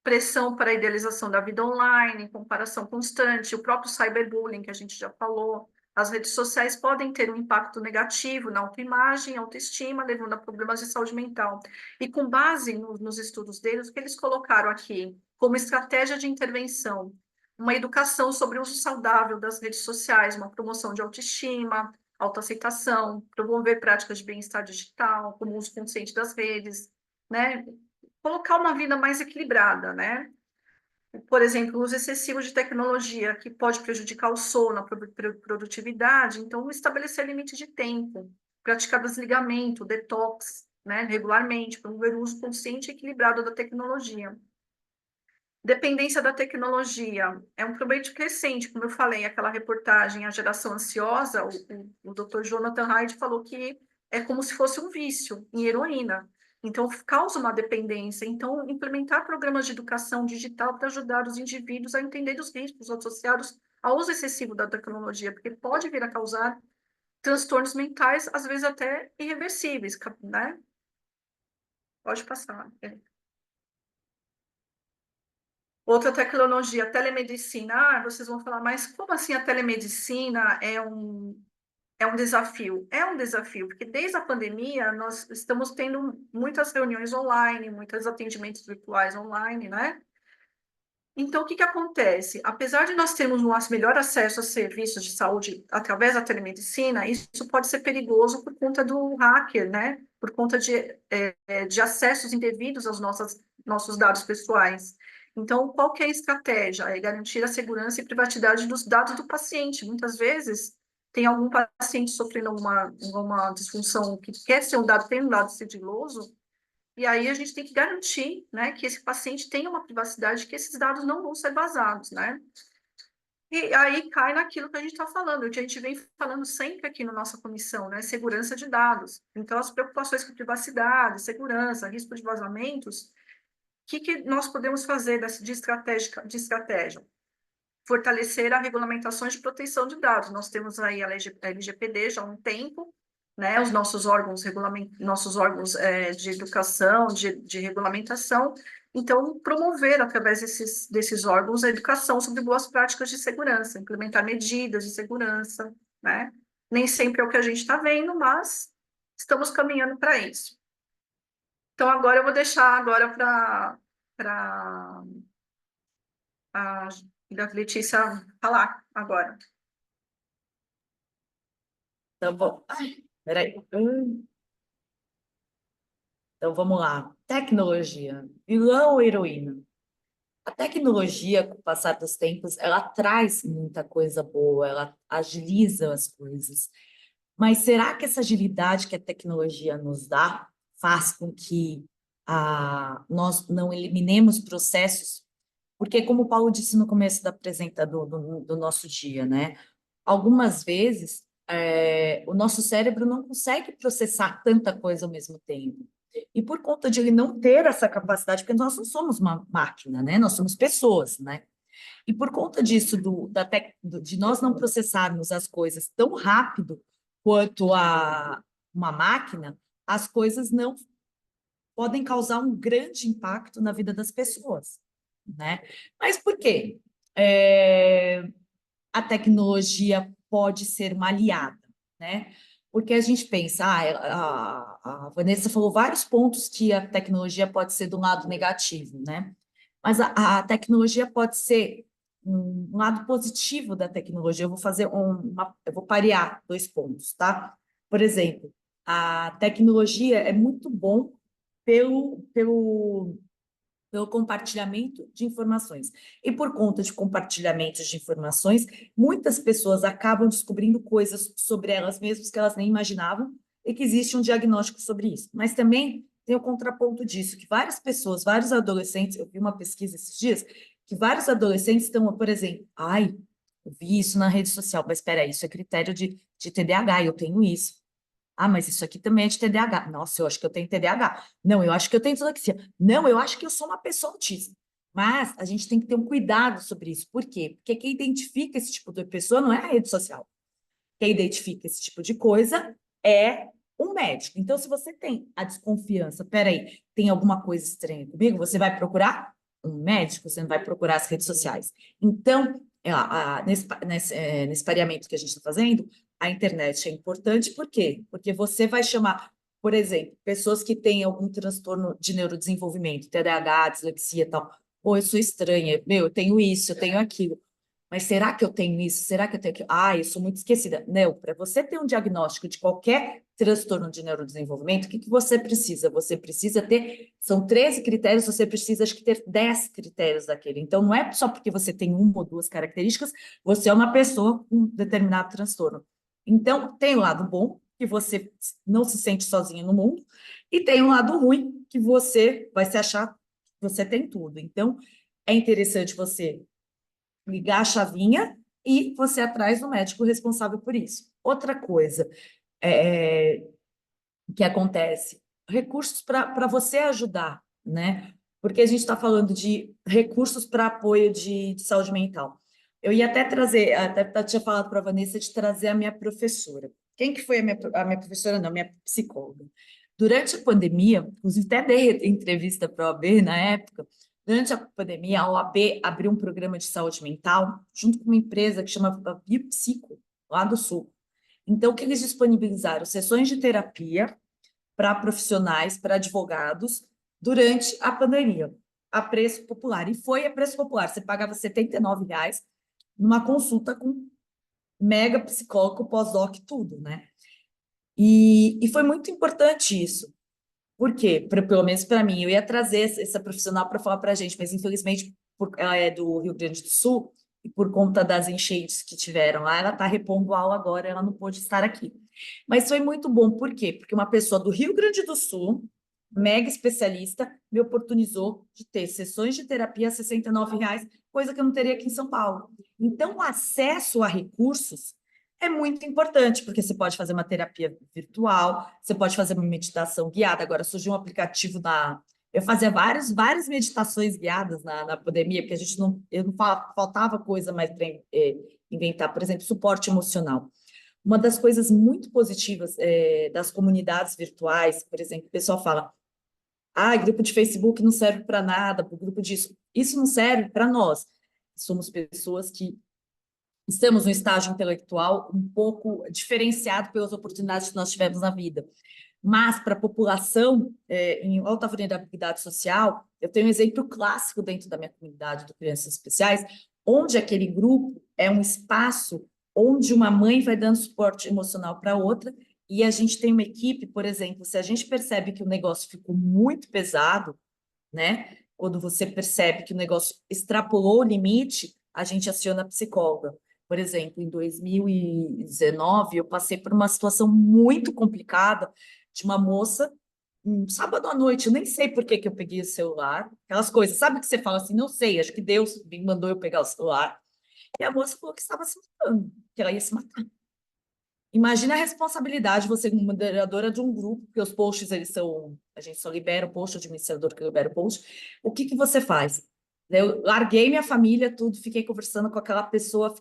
Pressão para a idealização da vida online, comparação constante, o próprio cyberbullying, que a gente já falou. As redes sociais podem ter um impacto negativo na autoimagem, autoestima, levando a problemas de saúde mental. E com base nos estudos deles, o que eles colocaram aqui como estratégia de intervenção, uma educação sobre o uso saudável das redes sociais, uma promoção de autoestima, autoaceitação, promover práticas de bem-estar digital, como uso consciente das redes, né? Colocar uma vida mais equilibrada, né? Por exemplo, o uso excessivo de tecnologia, que pode prejudicar o sono, a produtividade, então estabelecer limite de tempo, praticar desligamento, detox, né, regularmente, promover o uso consciente e equilibrado da tecnologia. Dependência da tecnologia é um problema crescente, como eu falei, aquela reportagem, A Geração Ansiosa, o Dr. Jonathan Haidt falou que é como se fosse um vício em heroína. Então, causa uma dependência. Então, implementar programas de educação digital para ajudar os indivíduos a entender os riscos associados ao uso excessivo da tecnologia, porque pode vir a causar transtornos mentais, às vezes até irreversíveis, né? Pode passar. Outra tecnologia, telemedicina. Vocês vão falar, mas como assim a telemedicina é um desafio? É um desafio, porque desde a pandemia nós estamos tendo muitas reuniões online, muitos atendimentos virtuais online, né? Então, o que acontece? Apesar de nós termos um melhor acesso a serviços de saúde através da telemedicina, isso pode ser perigoso por conta do hacker, né? Por conta de acessos indevidos aos nossos dados pessoais. Então, qual que é a estratégia? É garantir a segurança e privacidade dos dados do paciente. Muitas vezes, tem algum paciente sofrendo uma disfunção que quer ser tem um dado sigiloso, E aí a gente tem que garantir, né, que esse paciente tenha uma privacidade, que esses dados não vão ser vazados, né? E aí cai naquilo que a gente está falando, que a gente vem falando sempre aqui na nossa comissão, né? Segurança de dados. Então, as preocupações com privacidade, segurança, risco de vazamentos, o que nós podemos fazer de estratégia? Fortalecer as regulamentações de proteção de dados. Nós temos aí a LGPD já há um tempo, né? Os nossos órgãos, de educação, de regulamentação. Então, promover, através desses órgãos, a educação sobre boas práticas de segurança, implementar medidas de segurança, né? Nem sempre é o que a gente está vendo, mas estamos caminhando para isso. Então, agora eu vou deixar agora para a Letícia falar agora. Então, bom, peraí. Então, vamos lá. Tecnologia, vilão ou heroína? A tecnologia, com o passar dos tempos, ela traz muita coisa boa, ela agiliza as coisas. Mas será que essa agilidade que a tecnologia nos dá faz com que nós não eliminemos processos? Porque, como o Paulo disse no começo do nosso dia, né? Algumas vezes, o nosso cérebro não consegue processar tanta coisa ao mesmo tempo. E por conta de ele não ter essa capacidade, porque nós não somos uma máquina, né? Nós somos pessoas, né? E por conta disso, de nós não processarmos as coisas tão rápido quanto uma máquina, as coisas não podem causar um grande impacto na vida das pessoas, né? Mas por quê? A tecnologia pode ser uma aliada, né? Porque a gente pensa, a Vanessa falou vários pontos que a tecnologia pode ser do lado negativo, né? Mas a tecnologia pode ser um lado positivo da tecnologia. Eu vou parear 2 pontos, tá? Por exemplo, a tecnologia é muito bom pelo compartilhamento de informações. E por conta de compartilhamentos de informações, muitas pessoas acabam descobrindo coisas sobre elas mesmas que elas nem imaginavam e que existe um diagnóstico sobre isso. Mas também tem o contraponto disso, que várias pessoas, vários adolescentes, eu vi uma pesquisa esses dias, que vários adolescentes estão, por exemplo, eu vi isso na rede social, mas espera aí, isso é critério de TDAH, eu tenho isso. Mas isso aqui também é de TDAH. Nossa, eu acho que eu tenho TDAH. Não, eu acho que eu tenho dislexia. Não, eu acho que eu sou uma pessoa autista. Mas a gente tem que ter um cuidado sobre isso. Por quê? Porque quem identifica esse tipo de pessoa não é a rede social. Quem identifica esse tipo de coisa é um médico. Então, se você tem a desconfiança, peraí, tem alguma coisa estranha comigo, você vai procurar um médico, você não vai procurar as redes sociais. Então, nesse pareamento que a gente está fazendo, a internet é importante, por quê? Porque você vai chamar, por exemplo, pessoas que têm algum transtorno de neurodesenvolvimento, TDAH, dislexia e tal. Pô, eu sou estranha, eu tenho isso, eu tenho aquilo. Mas será que eu tenho isso? Será que eu tenho aquilo? Eu sou muito esquecida. Não, para você ter um diagnóstico de qualquer transtorno de neurodesenvolvimento, o que você precisa? Você precisa ter, são 13 critérios, você precisa, acho que, ter 10 critérios daquele. Então, não é só porque você tem 1 ou 2 características, você é uma pessoa com um determinado transtorno. Então, tem o lado bom, que você não se sente sozinho no mundo, e tem o lado ruim, que você vai se achar que você tem tudo. Então, é interessante você ligar a chavinha e você atrás do médico responsável por isso. Outra coisa que acontece, recursos para você ajudar, né? Porque a gente está falando de recursos para apoio de saúde mental. Eu ia até trazer, até tinha falado para a Vanessa de trazer a minha professora. Quem que foi a minha professora? Não, minha psicóloga. Durante a pandemia, inclusive até dei entrevista para a OAB na época, durante a pandemia, a OAB abriu um programa de saúde mental junto com uma empresa que chama Biopsico, lá do Sul. Então, o que eles disponibilizaram? Sessões de terapia para profissionais, para advogados, durante a pandemia, a preço popular. E foi a preço popular. Você pagava R$ 79 numa consulta com mega psicólogo, pós-doc, tudo, né? E foi muito importante isso. Por quê? Pelo menos para mim, eu ia trazer essa profissional para falar para a gente, mas infelizmente ela é do Rio Grande do Sul e por conta das enchentes que tiveram lá, ela está repondo aula agora, ela não pôde estar aqui. Mas foi muito bom, por quê? Porque uma pessoa do Rio Grande do Sul mega especialista, me oportunizou de ter sessões de terapia a R$ 69, coisa que eu não teria aqui em São Paulo. Então, o acesso a recursos é muito importante, porque você pode fazer uma terapia virtual, você pode fazer uma meditação guiada. Agora, surgiu um aplicativo eu fazia várias meditações guiadas na pandemia, porque faltava coisa mais para inventar, por exemplo, suporte emocional. Uma das coisas muito positivas das comunidades virtuais, por exemplo, o pessoal fala, grupo de Facebook não serve para nada, o grupo disso. Isso não serve para nós. Somos pessoas que estamos num estágio intelectual um pouco diferenciado pelas oportunidades que nós tivemos na vida. Mas, para a população em alta vulnerabilidade social, eu tenho um exemplo clássico dentro da minha comunidade de crianças especiais, onde aquele grupo é um espaço onde uma mãe vai dando suporte emocional para outra, e a gente tem uma equipe, por exemplo, se a gente percebe que o negócio ficou muito pesado, né? Quando você percebe que o negócio extrapolou o limite, a gente aciona a psicóloga. Por exemplo, em 2019, eu passei por uma situação muito complicada de uma moça, um sábado à noite, eu nem sei por que eu peguei o celular, aquelas coisas, sabe que você fala assim, não sei, acho que Deus me mandou eu pegar o celular, e a moça falou que estava se matando, que ela ia se matar. Imagina a responsabilidade, você como moderadora de um grupo, porque os posts, a gente só libera o post, o administrador que libera o post. O que você faz? Eu larguei minha família, tudo, fiquei conversando com aquela pessoa,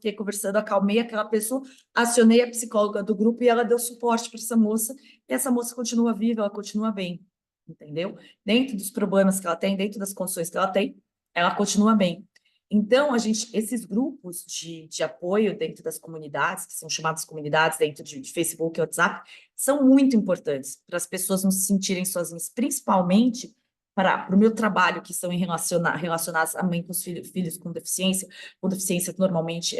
acalmei aquela pessoa, acionei a psicóloga do grupo e ela deu suporte para essa moça, e essa moça continua viva, ela continua bem, entendeu? Dentro dos problemas que ela tem, dentro das condições que ela tem, ela continua bem. Então, esses grupos de apoio dentro das comunidades, que são chamadas comunidades dentro de Facebook e WhatsApp, são muito importantes para as pessoas não se sentirem sozinhas, principalmente para o meu trabalho, que são relacionados a mãe com os filhos com deficiência normalmente,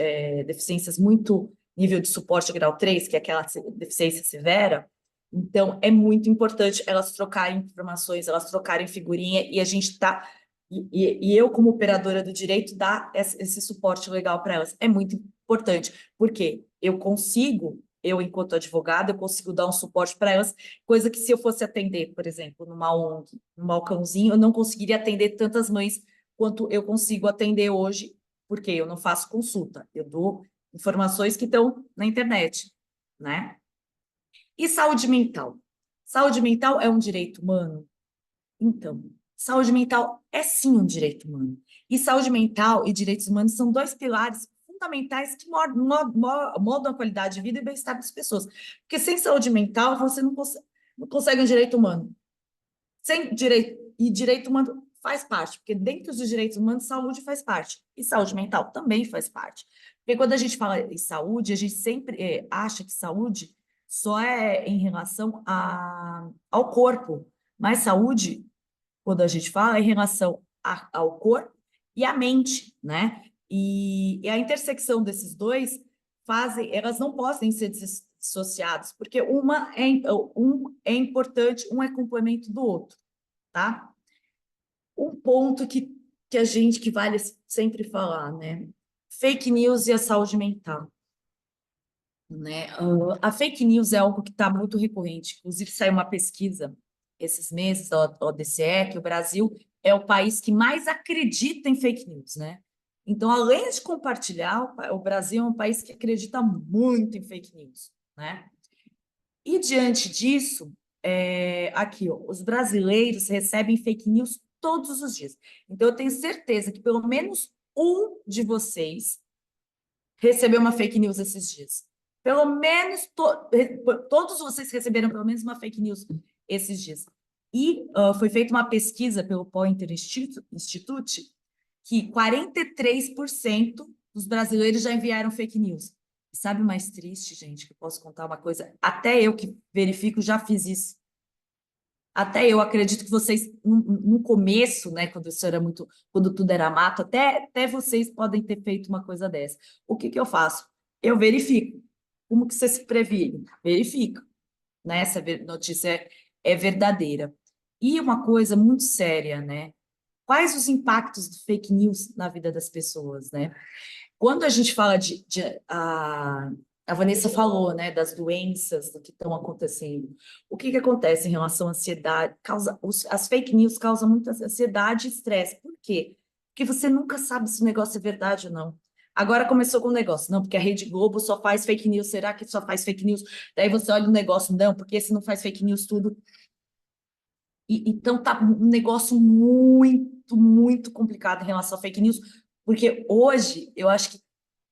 deficiências muito nível de suporte grau 3, que é aquela deficiência severa. Então, é muito importante elas trocarem informações, elas trocarem figurinha, e a gente está... E eu, como operadora do direito, dar esse suporte legal para elas. É muito importante, porque eu, enquanto advogada, eu consigo dar um suporte para elas, coisa que se eu fosse atender, por exemplo, numa ONG, num balcãozinho, eu não conseguiria atender tantas mães quanto eu consigo atender hoje, porque eu não faço consulta, eu dou informações que estão na internet, né? E saúde mental? Saúde mental é um direito humano? Então, saúde mental é sim um direito humano. E saúde mental e direitos humanos são dois pilares fundamentais que moldam a qualidade de vida e bem-estar das pessoas. Porque sem saúde mental, você não consegue um direito humano. Direito humano faz parte, porque dentro dos direitos humanos, saúde faz parte. E saúde mental também faz parte. Porque quando a gente fala em saúde, a gente sempre acha que saúde só é em relação ao corpo. Mas saúde, quando a gente fala, é em relação ao corpo e à mente, né? E a intersecção desses dois elas não podem ser dissociadas, porque um é importante, um é complemento do outro, tá? Um ponto que vale sempre falar, né? Fake news e a saúde mental. Né? A fake news é algo que está muito recorrente. Inclusive, saiu uma pesquisa esses meses da ODCE, que o Brasil é o país que mais acredita em fake news, né? Então, além de compartilhar, o Brasil é um país que acredita muito em fake news, né? E diante disso, aqui, ó, os brasileiros recebem fake news todos os dias. Então, eu tenho certeza que pelo menos um de vocês recebeu uma fake news esses dias. Pelo menos todos vocês receberam pelo menos uma fake news esses dias. E foi feita uma pesquisa pelo Poynter Institute que 43% dos brasileiros já enviaram fake news. E sabe o mais triste, gente, que eu posso contar uma coisa? Até eu que verifico já fiz isso. Até eu acredito que vocês, no começo, né, quando tudo era mato, até vocês podem ter feito uma coisa dessa. O que eu faço? Eu verifico. Como que você se previne? Verifica, né, se a notícia é verdadeira. E uma coisa muito séria, né? Quais os impactos do fake news na vida das pessoas, né? Quando a gente fala A Vanessa falou, né, das doenças do que estão acontecendo. O que que acontece em relação à ansiedade? As fake news causam muita ansiedade e estresse. Por quê? Porque você nunca sabe se o negócio é verdade ou não. Agora começou com o negócio, não, porque a Rede Globo só faz fake news. Será que só faz fake news? Daí você olha o negócio, não, porque esse não faz fake news tudo. Então tá um negócio muito, muito complicado em relação a fake news, porque hoje eu acho que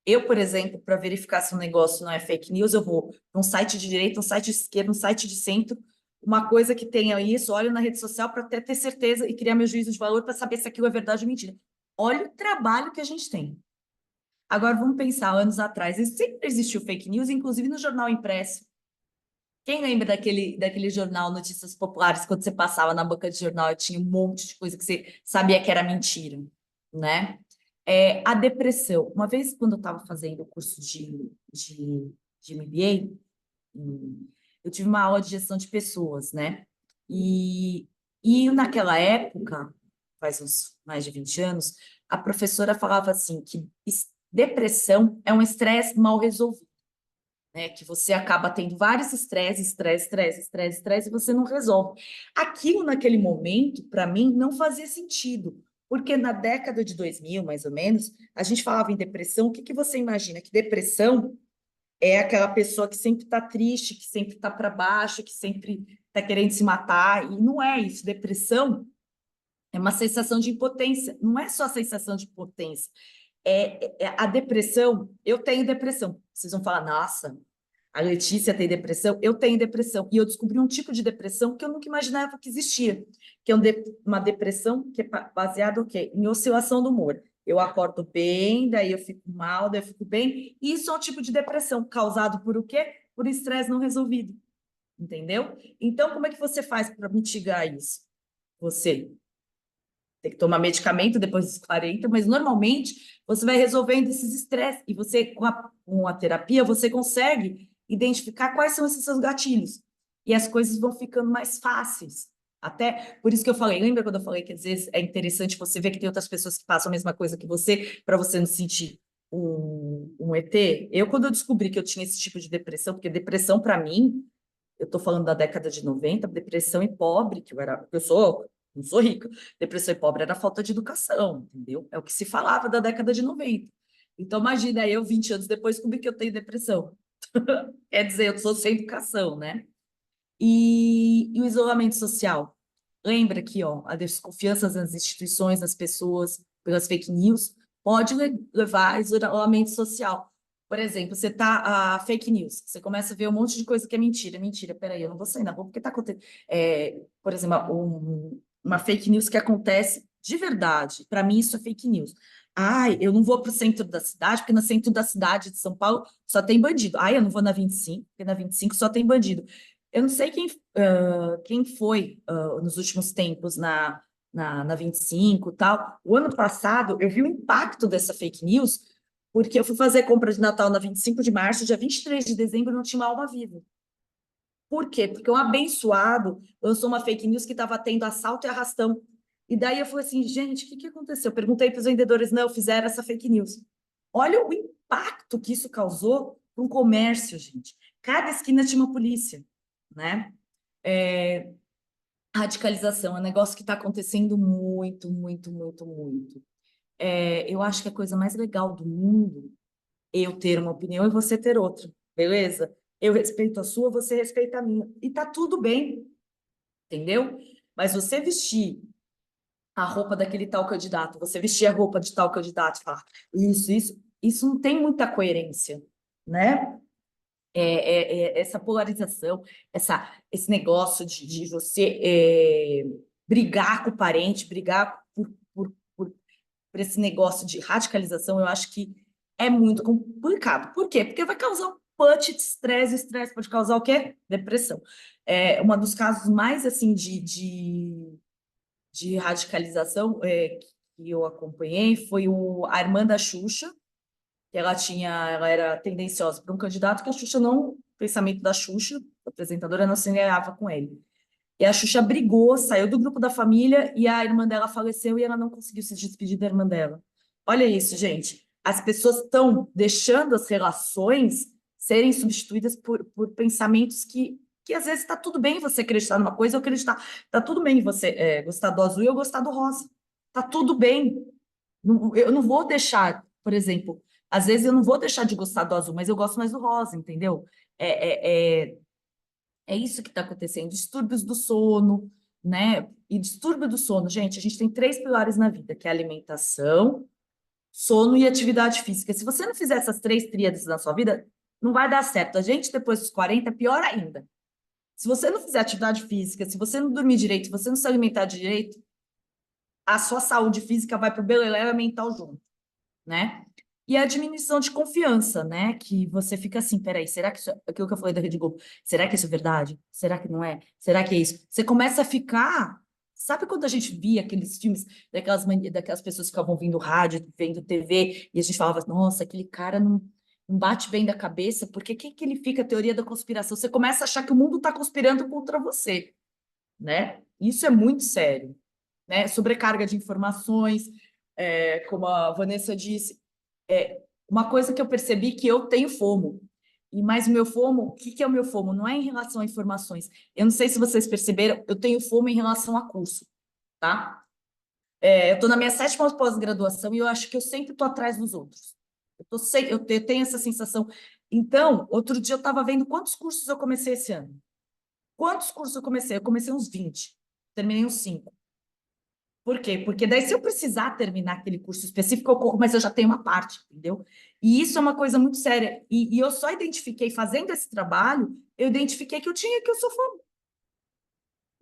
eu, por exemplo, para verificar se um negócio não é fake news, eu vou num site de direita, um site de esquerda, um site de centro, uma coisa que tenha isso, olho na rede social para até ter certeza e criar meu juízo de valor para saber se aquilo é verdade ou mentira. Olha o trabalho que a gente tem. Agora vamos pensar, anos atrás, sempre existiu fake news, inclusive no jornal impresso. Quem lembra daquele jornal Notícias Populares, quando você passava na banca de jornal e tinha um monte de coisa que você sabia que era mentira, né? A depressão. Uma vez, quando eu estava fazendo o curso de MBA, eu tive uma aula de gestão de pessoas, né? E naquela época, faz uns mais de 20 anos, a professora falava assim que depressão é um estresse mal resolvido, né? Que você acaba tendo vários estresses, estresse, e você não resolve. Aquilo, naquele momento, para mim, não fazia sentido, porque na década de 2000, mais ou menos, a gente falava em depressão. O que que você imagina? Que depressão é aquela pessoa que sempre está triste, que sempre está para baixo, que sempre está querendo se matar, e não é isso. Depressão é uma sensação de impotência, não é só a sensação de impotência. A depressão, eu tenho depressão. Vocês vão falar, nossa, a Letícia tem depressão, eu tenho depressão. E eu descobri um tipo de depressão que eu nunca imaginava que existia, que é uma depressão que é baseada em oscilação do humor. Eu acordo bem, daí eu fico mal, daí eu fico bem. E isso é um tipo de depressão causado por o quê? Por estresse não resolvido. Entendeu? Então, como é que você faz para mitigar isso? Você tem que tomar medicamento depois dos 40, mas normalmente você vai resolvendo esses estresses. E você, com a terapia, você consegue identificar quais são esses seus gatilhos. E as coisas vão ficando mais fáceis. Até por isso que eu falei, lembra quando eu falei que às vezes é interessante você ver que tem outras pessoas que passam a mesma coisa que você, para você não sentir um ET? Quando eu descobri que eu tinha esse tipo de depressão, porque depressão, para mim, eu estou falando da década de 90, depressão e pobre, que não sou rica. Depressão e pobre era falta de educação, entendeu? É o que se falava da década de 90. Então, imagina, eu, 20 anos depois, descobri que eu tenho depressão. Quer dizer, eu sou sem educação, né? E o isolamento social? Lembra que, ó, a desconfiança nas instituições, nas pessoas, pelas fake news, pode levar a isolamento social. Por exemplo, você tá a fake news, você começa a ver um monte de coisa que é mentira. Mentira, peraí, eu não vou sair na rua porque tá acontecendo. Por exemplo, uma fake news que acontece de verdade. Para mim, isso é fake news. Ai, eu não vou para o centro da cidade, porque no centro da cidade de São Paulo só tem bandido. Ai, eu não vou na 25, porque na 25 só tem bandido. Eu não sei quem foi nos últimos tempos na 25 e tal. O ano passado, eu vi o impacto dessa fake news, porque eu fui fazer compra de Natal na 25 de março, dia 23 de dezembro não tinha uma alma viva. Por quê? Porque um abençoado lançou uma fake news que estava tendo assalto e arrastão. E daí eu falei assim, gente, o que aconteceu? Eu perguntei para os vendedores, não, fizeram essa fake news. Olha o impacto que isso causou para um comércio, gente. Cada esquina tinha uma polícia, né? Radicalização é um negócio que está acontecendo muito, muito, muito, muito. Eu acho que a coisa mais legal do mundo é eu ter uma opinião e você ter outra, beleza? Eu respeito a sua, você respeita a minha. E tá tudo bem, entendeu? Mas você vestir a roupa daquele tal candidato, você vestir a roupa de tal candidato e falar isso não tem muita coerência, né? Essa polarização, esse negócio de você brigar com o parente, brigar por esse negócio de radicalização, eu acho que é muito complicado. Por quê? Porque vai causar um punch de estresse, estresse pode causar o quê? Depressão. Um dos casos mais, assim, de radicalização que eu acompanhei foi a irmã da Xuxa, que ela era tendenciosa para um candidato que a Xuxa não, o pensamento da Xuxa, a apresentadora, não se alinhava com ele. E a Xuxa brigou, saiu do grupo da família e a irmã dela faleceu e ela não conseguiu se despedir da irmã dela. Olha isso, gente. As pessoas estão deixando as relações serem substituídas por pensamentos que às vezes está tudo bem você acreditar numa coisa ou acreditar. Está tudo bem você gostar do azul e eu gostar do rosa. Está tudo bem. Eu não vou deixar, por exemplo, às vezes eu não vou deixar de gostar do azul, mas eu gosto mais do rosa, entendeu? É isso que está acontecendo. Distúrbios do sono, né? E distúrbio do sono, gente, a gente tem 3 pilares na vida, que é alimentação, sono e atividade física. Se você não fizer essas 3 tríades na sua vida, não vai dar certo. A gente, depois dos 40, é pior ainda. Se você não fizer atividade física, se você não dormir direito, se você não se alimentar direito, a sua saúde física vai para o beleléu e a mental junto, né? E a diminuição de confiança, né? Que você fica assim, peraí, será que isso, aquilo que eu falei da Rede Globo, será que isso é verdade? Será que não é? Será que é isso? Você começa a ficar... Sabe quando a gente via aqueles filmes daquelas pessoas que ficavam ouvindo rádio, vendo TV, e a gente falava, nossa, aquele cara não bate bem da cabeça, porque que ele fica a teoria da conspiração? Você começa a achar que o mundo está conspirando contra você, né? Isso é muito sério, né? Sobrecarga de informações, como a Vanessa disse, uma coisa que eu percebi que eu tenho FOMO. Mas o meu FOMO, o que é o meu FOMO? Não é em relação a informações. Eu não sei se vocês perceberam, eu tenho FOMO em relação a curso, tá? Eu estou na minha 7ª pós-graduação e eu acho que eu sempre estou atrás dos outros. Eu tenho essa sensação. Então, outro dia eu estava vendo quantos cursos eu comecei esse ano. Quantos cursos eu comecei? Eu comecei uns 20, terminei uns 5. Por quê? Porque daí, se eu precisar terminar aquele curso específico, eu corro, mas eu já tenho uma parte, entendeu? E isso é uma coisa muito séria. E eu só identifiquei, fazendo esse trabalho, eu identifiquei que eu sou fã.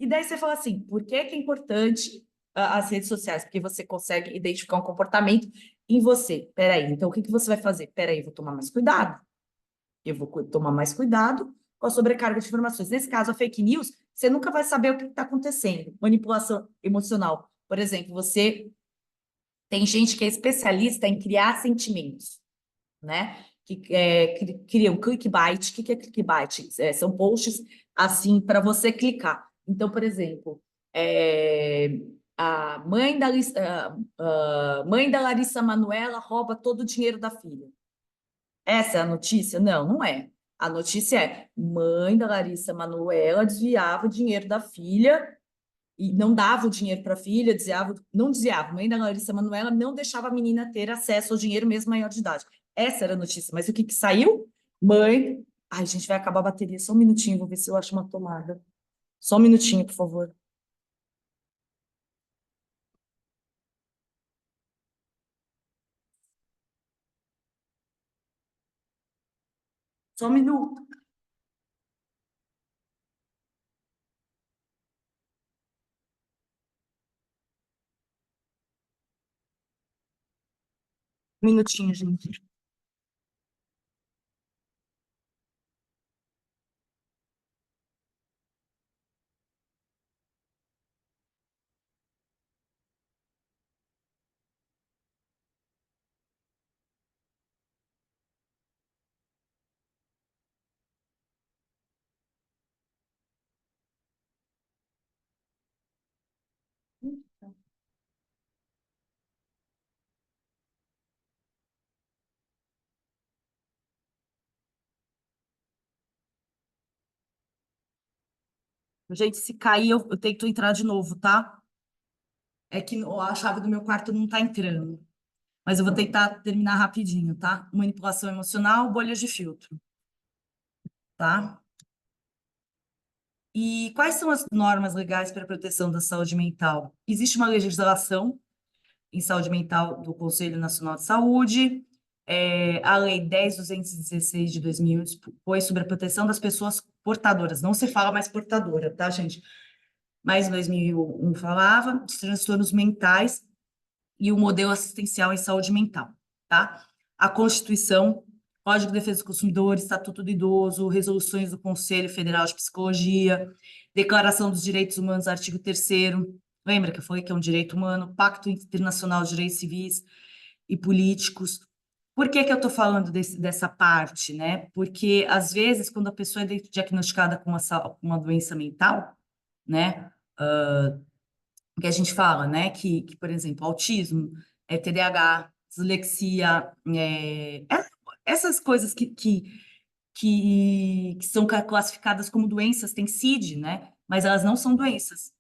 E daí você fala assim, por que é importante as redes sociais? Porque você consegue identificar um comportamento em você. Peraí, então o que você vai fazer? Peraí, eu vou tomar mais cuidado. Eu vou tomar mais cuidado com a sobrecarga de informações. Nesse caso, a fake news, você nunca vai saber o que está acontecendo. Manipulação emocional. Por exemplo, você tem gente que é especialista em criar sentimentos, né? Que criam clickbait. O que é clickbait? São posts assim para você clicar. Então, por exemplo, a mãe da Larissa Manoela rouba todo o dinheiro da filha. Essa é a notícia? Não, não é. A notícia é: mãe da Larissa Manoela desviava o dinheiro da filha e não dava o dinheiro para a filha, não desviava. Mãe da Larissa Manoela não deixava a menina ter acesso ao dinheiro mesmo maior de idade. Essa era a notícia. Mas o que saiu? Mãe... Ai, gente, vai acabar a bateria. Só um minutinho, vou ver se eu acho uma tomada. Só um minutinho, por favor. Só um minuto. Um minutinho, gente. Gente, se cair, eu tento entrar de novo, tá? É que a chave do meu quarto não tá entrando. Mas eu vou tentar terminar rapidinho, tá? Manipulação emocional, bolhas de filtro, tá? E quais são as normas legais para a proteção da saúde mental? Existe uma legislação em saúde mental do Conselho Nacional de Saúde, a Lei 10.216 de 2000 dispõe sobre a proteção das pessoas portadoras. Não se fala mais portadora, tá, gente? Mas em 2001 falava de transtornos mentais e o modelo assistencial em saúde mental, tá? A Constituição, Código de Defesa do Consumidor, Estatuto do Idoso, resoluções do Conselho Federal de Psicologia, Declaração dos Direitos Humanos, artigo 3º, lembra que eu falei que é um direito humano, Pacto Internacional de Direitos Civis e Políticos. Por que eu estou falando dessa parte, né? Porque, às vezes, quando a pessoa é diagnosticada com uma doença mental, né? Que a gente fala, né? Que por exemplo, autismo, TDAH, dislexia, essas coisas que que são classificadas como doenças, tem CID, né? Mas elas não são doenças.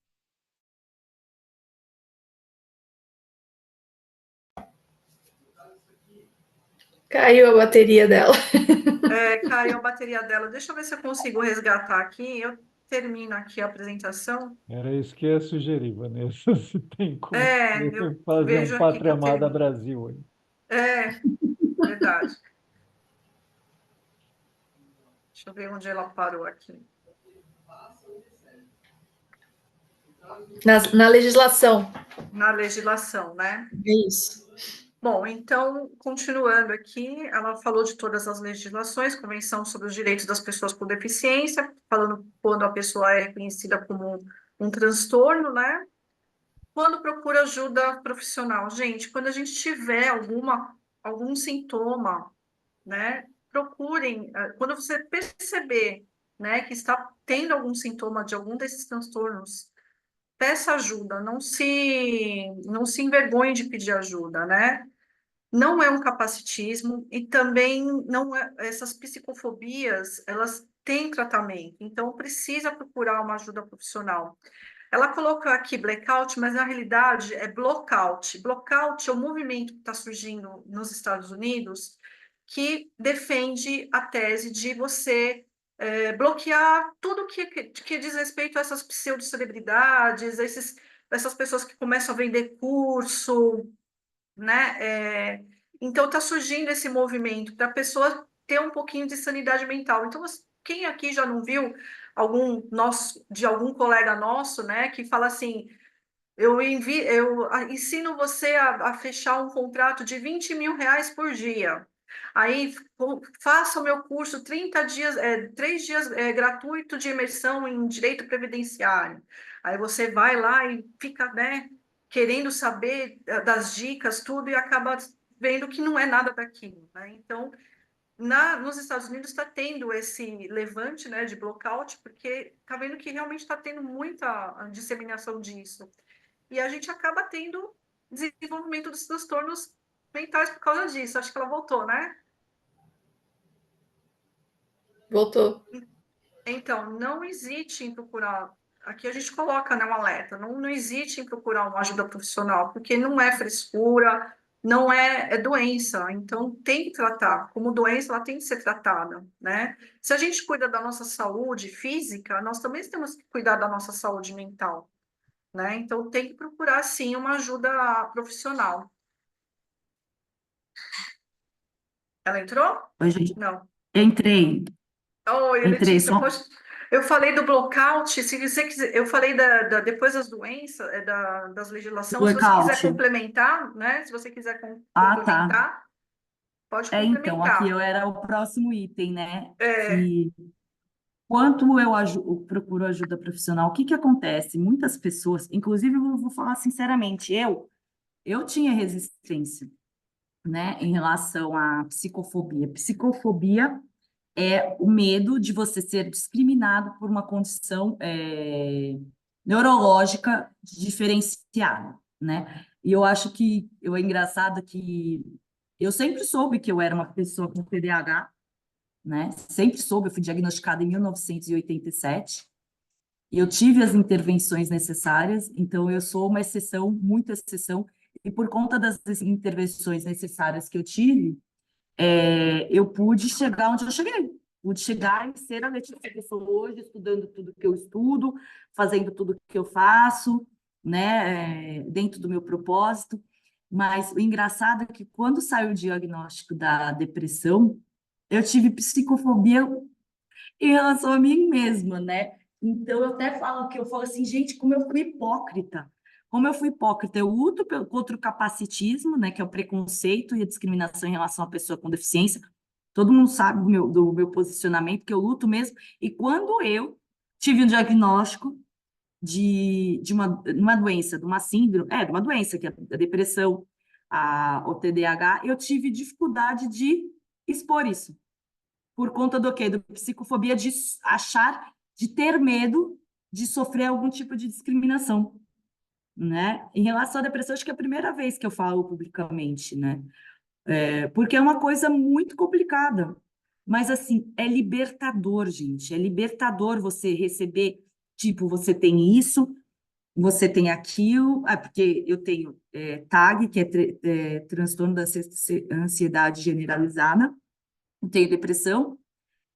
Caiu a bateria dela. Caiu a bateria dela. Deixa eu ver se eu consigo resgatar aqui. Eu termino aqui a apresentação. Era isso que eu ia sugerir, Vanessa, se tem como Eu fazer um vejo aqui que Pátria eu Amada termino. Brasil aí. Verdade. Deixa eu ver onde ela parou aqui. Na legislação. Na legislação, né? É isso. Bom, então, continuando aqui, ela falou de todas as legislações, Convenção sobre os Direitos das Pessoas com Deficiência, falando quando a pessoa é reconhecida como um transtorno, né? Quando procura ajuda profissional. Gente, quando a gente tiver algum sintoma, né? Procurem, quando você perceber, né, que está tendo algum sintoma de algum desses transtornos, peça ajuda, não se envergonhe de pedir ajuda, né? Não é um capacitismo e também não é, essas psicofobias, elas têm tratamento, então precisa procurar uma ajuda profissional. Ela coloca aqui blackout, mas na realidade é blockout. Blockout é um movimento que está surgindo nos Estados Unidos que defende a tese de você bloquear tudo que diz respeito a essas pseudo-celebridades, essas pessoas que começam a vender curso, né? Então está surgindo esse movimento para a pessoa ter um pouquinho de sanidade mental. Então, quem aqui já não viu de algum colega nosso, né, que fala assim, eu ensino você a fechar um contrato de 20 mil reais por dia. Aí faça o meu curso 30 dias, 3 dias gratuito de imersão em direito previdenciário. Aí você vai lá e fica, né, querendo saber das dicas, tudo, e acaba vendo que não é nada daquilo, né? Então, nos Estados Unidos está tendo esse levante, né, de blackout, porque está vendo que realmente está tendo muita disseminação disso. E a gente acaba tendo desenvolvimento dos transtornos mentais por causa disso. Acho que ela voltou, né? Voltou. Então, não hesite em procurar. Aqui a gente coloca, né, um alerta. Não hesite em procurar uma ajuda profissional, porque não é frescura, não é doença. Então, tem que tratar. Como doença, ela tem que ser tratada, né? Se a gente cuida da nossa saúde física, nós também temos que cuidar da nossa saúde mental, né? Então, tem que procurar, sim, uma ajuda profissional. Ela entrou? Oi, gente. Não. Entrei, Oi, entrei Letícia, só. eu falei do blockout, se você quiser, eu falei depois das doenças, das legislações, se você quiser Blackout. complementar, né? Se você quiser Ah, tá. complementar, pode Então, aqui eu complementar. era o próximo item, né? É, Que quanto eu procuro ajuda profissional, o que que acontece? Muitas pessoas, inclusive, eu vou falar sinceramente, eu tinha resistência, né, em relação à psicofobia. Psicofobia é o medo de você ser discriminado por uma condição neurológica diferenciada, né? E eu acho que é engraçado que eu sempre soube que eu era uma pessoa com TDAH, né? Sempre soube, eu fui diagnosticada em 1987 e eu tive as intervenções necessárias, então eu sou uma exceção, muito exceção, e por conta das intervenções necessárias que eu tive, eu pude chegar onde eu cheguei. Pude chegar e ser a Letícia que eu sou hoje, estudando tudo que eu estudo, fazendo tudo que eu faço, né, dentro do meu propósito. Mas o engraçado é que quando saiu o diagnóstico da depressão, eu tive psicofobia em relação a mim mesma, né? Então, eu até falo que eu falo assim, gente, como eu fui hipócrita. Como eu fui hipócrita, eu luto contra o capacitismo, né, que é o preconceito e a discriminação em relação à pessoa com deficiência. Todo mundo sabe do meu posicionamento, que eu luto mesmo. E quando eu tive um diagnóstico de uma doença, de uma síndrome, de uma doença, que é a depressão, o TDAH, eu tive dificuldade de expor isso por conta do quê? Do psicofobia de achar, de ter medo de sofrer algum tipo de discriminação, né? Em relação à depressão, acho que é a primeira vez que eu falo publicamente, né? Porque é uma coisa muito complicada. Mas, assim, é libertador, gente. É libertador você receber, tipo, você tem isso, você tem aquilo, porque eu tenho TAG, que é transtorno da ansiedade generalizada, eu tenho depressão,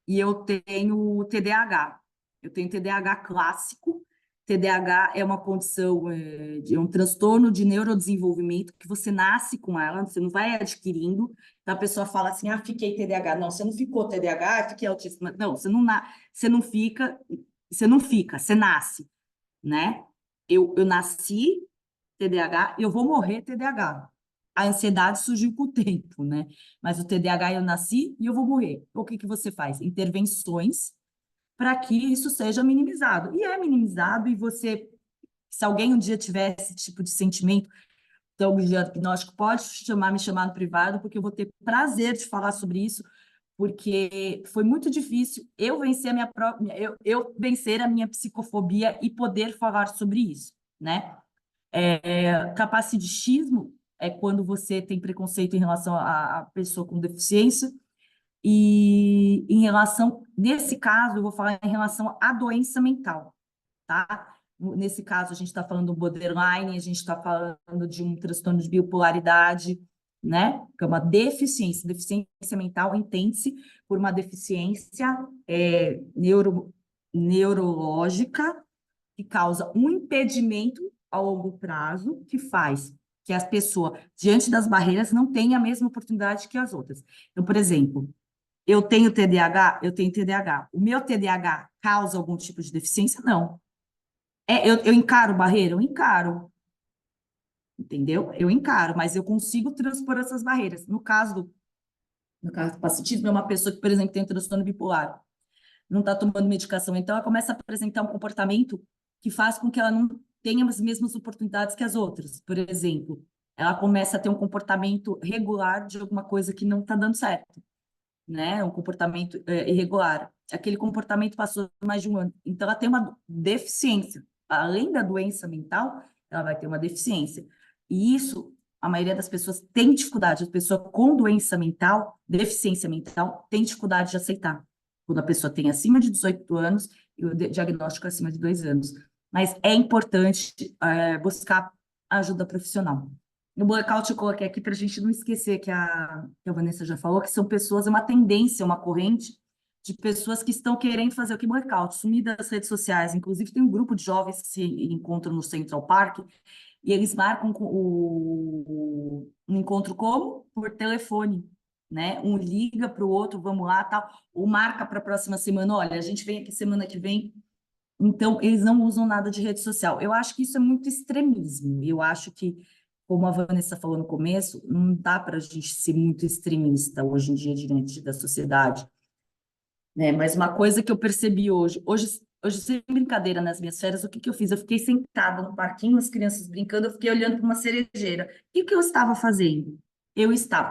e eu tenho TDAH. Eu tenho TDAH clássico. TDAH é uma condição, é um transtorno de neurodesenvolvimento que você nasce com ela, você não vai adquirindo. Então a pessoa fala assim: ah, fiquei TDAH. Não, você não ficou TDAH, fiquei autista. Não, você não fica, você nasce, né? Eu nasci TDAH, eu vou morrer TDAH. A ansiedade surgiu com o tempo, né? Mas o TDAH eu nasci e eu vou morrer. O que que você faz? Intervenções para que isso seja minimizado. E é minimizado, e você, se alguém um dia tiver esse tipo de sentimento, então o diagnóstico pode me chamar no privado, porque eu vou ter prazer de falar sobre isso, porque foi muito difícil eu vencer a minha própria, eu vencer a minha psicofobia e poder falar sobre isso, né? Capacitismo é quando você tem preconceito em relação à pessoa com deficiência, e em relação, nesse caso, eu vou falar em relação à doença mental, tá? Nesse caso, a gente está falando do borderline, a gente está falando de um transtorno de bipolaridade, né? Que é uma deficiência. Deficiência mental entende-se por uma deficiência neurológica que causa um impedimento a longo prazo, que faz que as pessoas, diante das barreiras, não tenham a mesma oportunidade que as outras. Então, por exemplo, eu tenho TDAH? Eu tenho TDAH. O meu TDAH causa algum tipo de deficiência? Não. Eu encaro barreira? Eu encaro. Entendeu? Eu encaro, mas eu consigo transpor essas barreiras. No caso do capacitismo, é uma pessoa que, por exemplo, tem um transtorno bipolar, não está tomando medicação, então ela começa a apresentar um comportamento que faz com que ela não tenha as mesmas oportunidades que as outras. Por exemplo, ela começa a ter um comportamento regular de alguma coisa que não está dando certo, né? Um comportamento irregular. Aquele comportamento passou mais de um ano. Então, ela tem uma deficiência. Além da doença mental, ela vai ter uma deficiência. E isso, a maioria das pessoas tem dificuldade. A pessoa com doença mental, deficiência mental, tem dificuldade de aceitar. Quando a pessoa tem acima de 18 anos e o diagnóstico acima de 2 anos. Mas é importante buscar ajuda profissional. No blackout eu coloquei aqui para a gente não esquecer que a Vanessa já falou, que são pessoas, é uma tendência, uma corrente de pessoas que estão querendo fazer o que blackout, sumir das redes sociais. Inclusive, tem um grupo de jovens que se encontram no Central Park e eles marcam um encontro como? Por telefone, né? Um liga para o outro, vamos lá, tal, ou marca para a próxima semana, olha, a gente vem aqui semana que vem. Então, eles não usam nada de rede social. Eu acho que isso é muito extremismo. Eu acho que, como a Vanessa falou no começo, não dá para a gente ser muito extremista hoje em dia diante da sociedade, né? Mas uma coisa que eu percebi hoje sem brincadeira, nas minhas férias, o que que eu fiz? Eu fiquei sentada no parquinho, as crianças brincando, eu fiquei olhando para uma cerejeira. O que eu estava fazendo?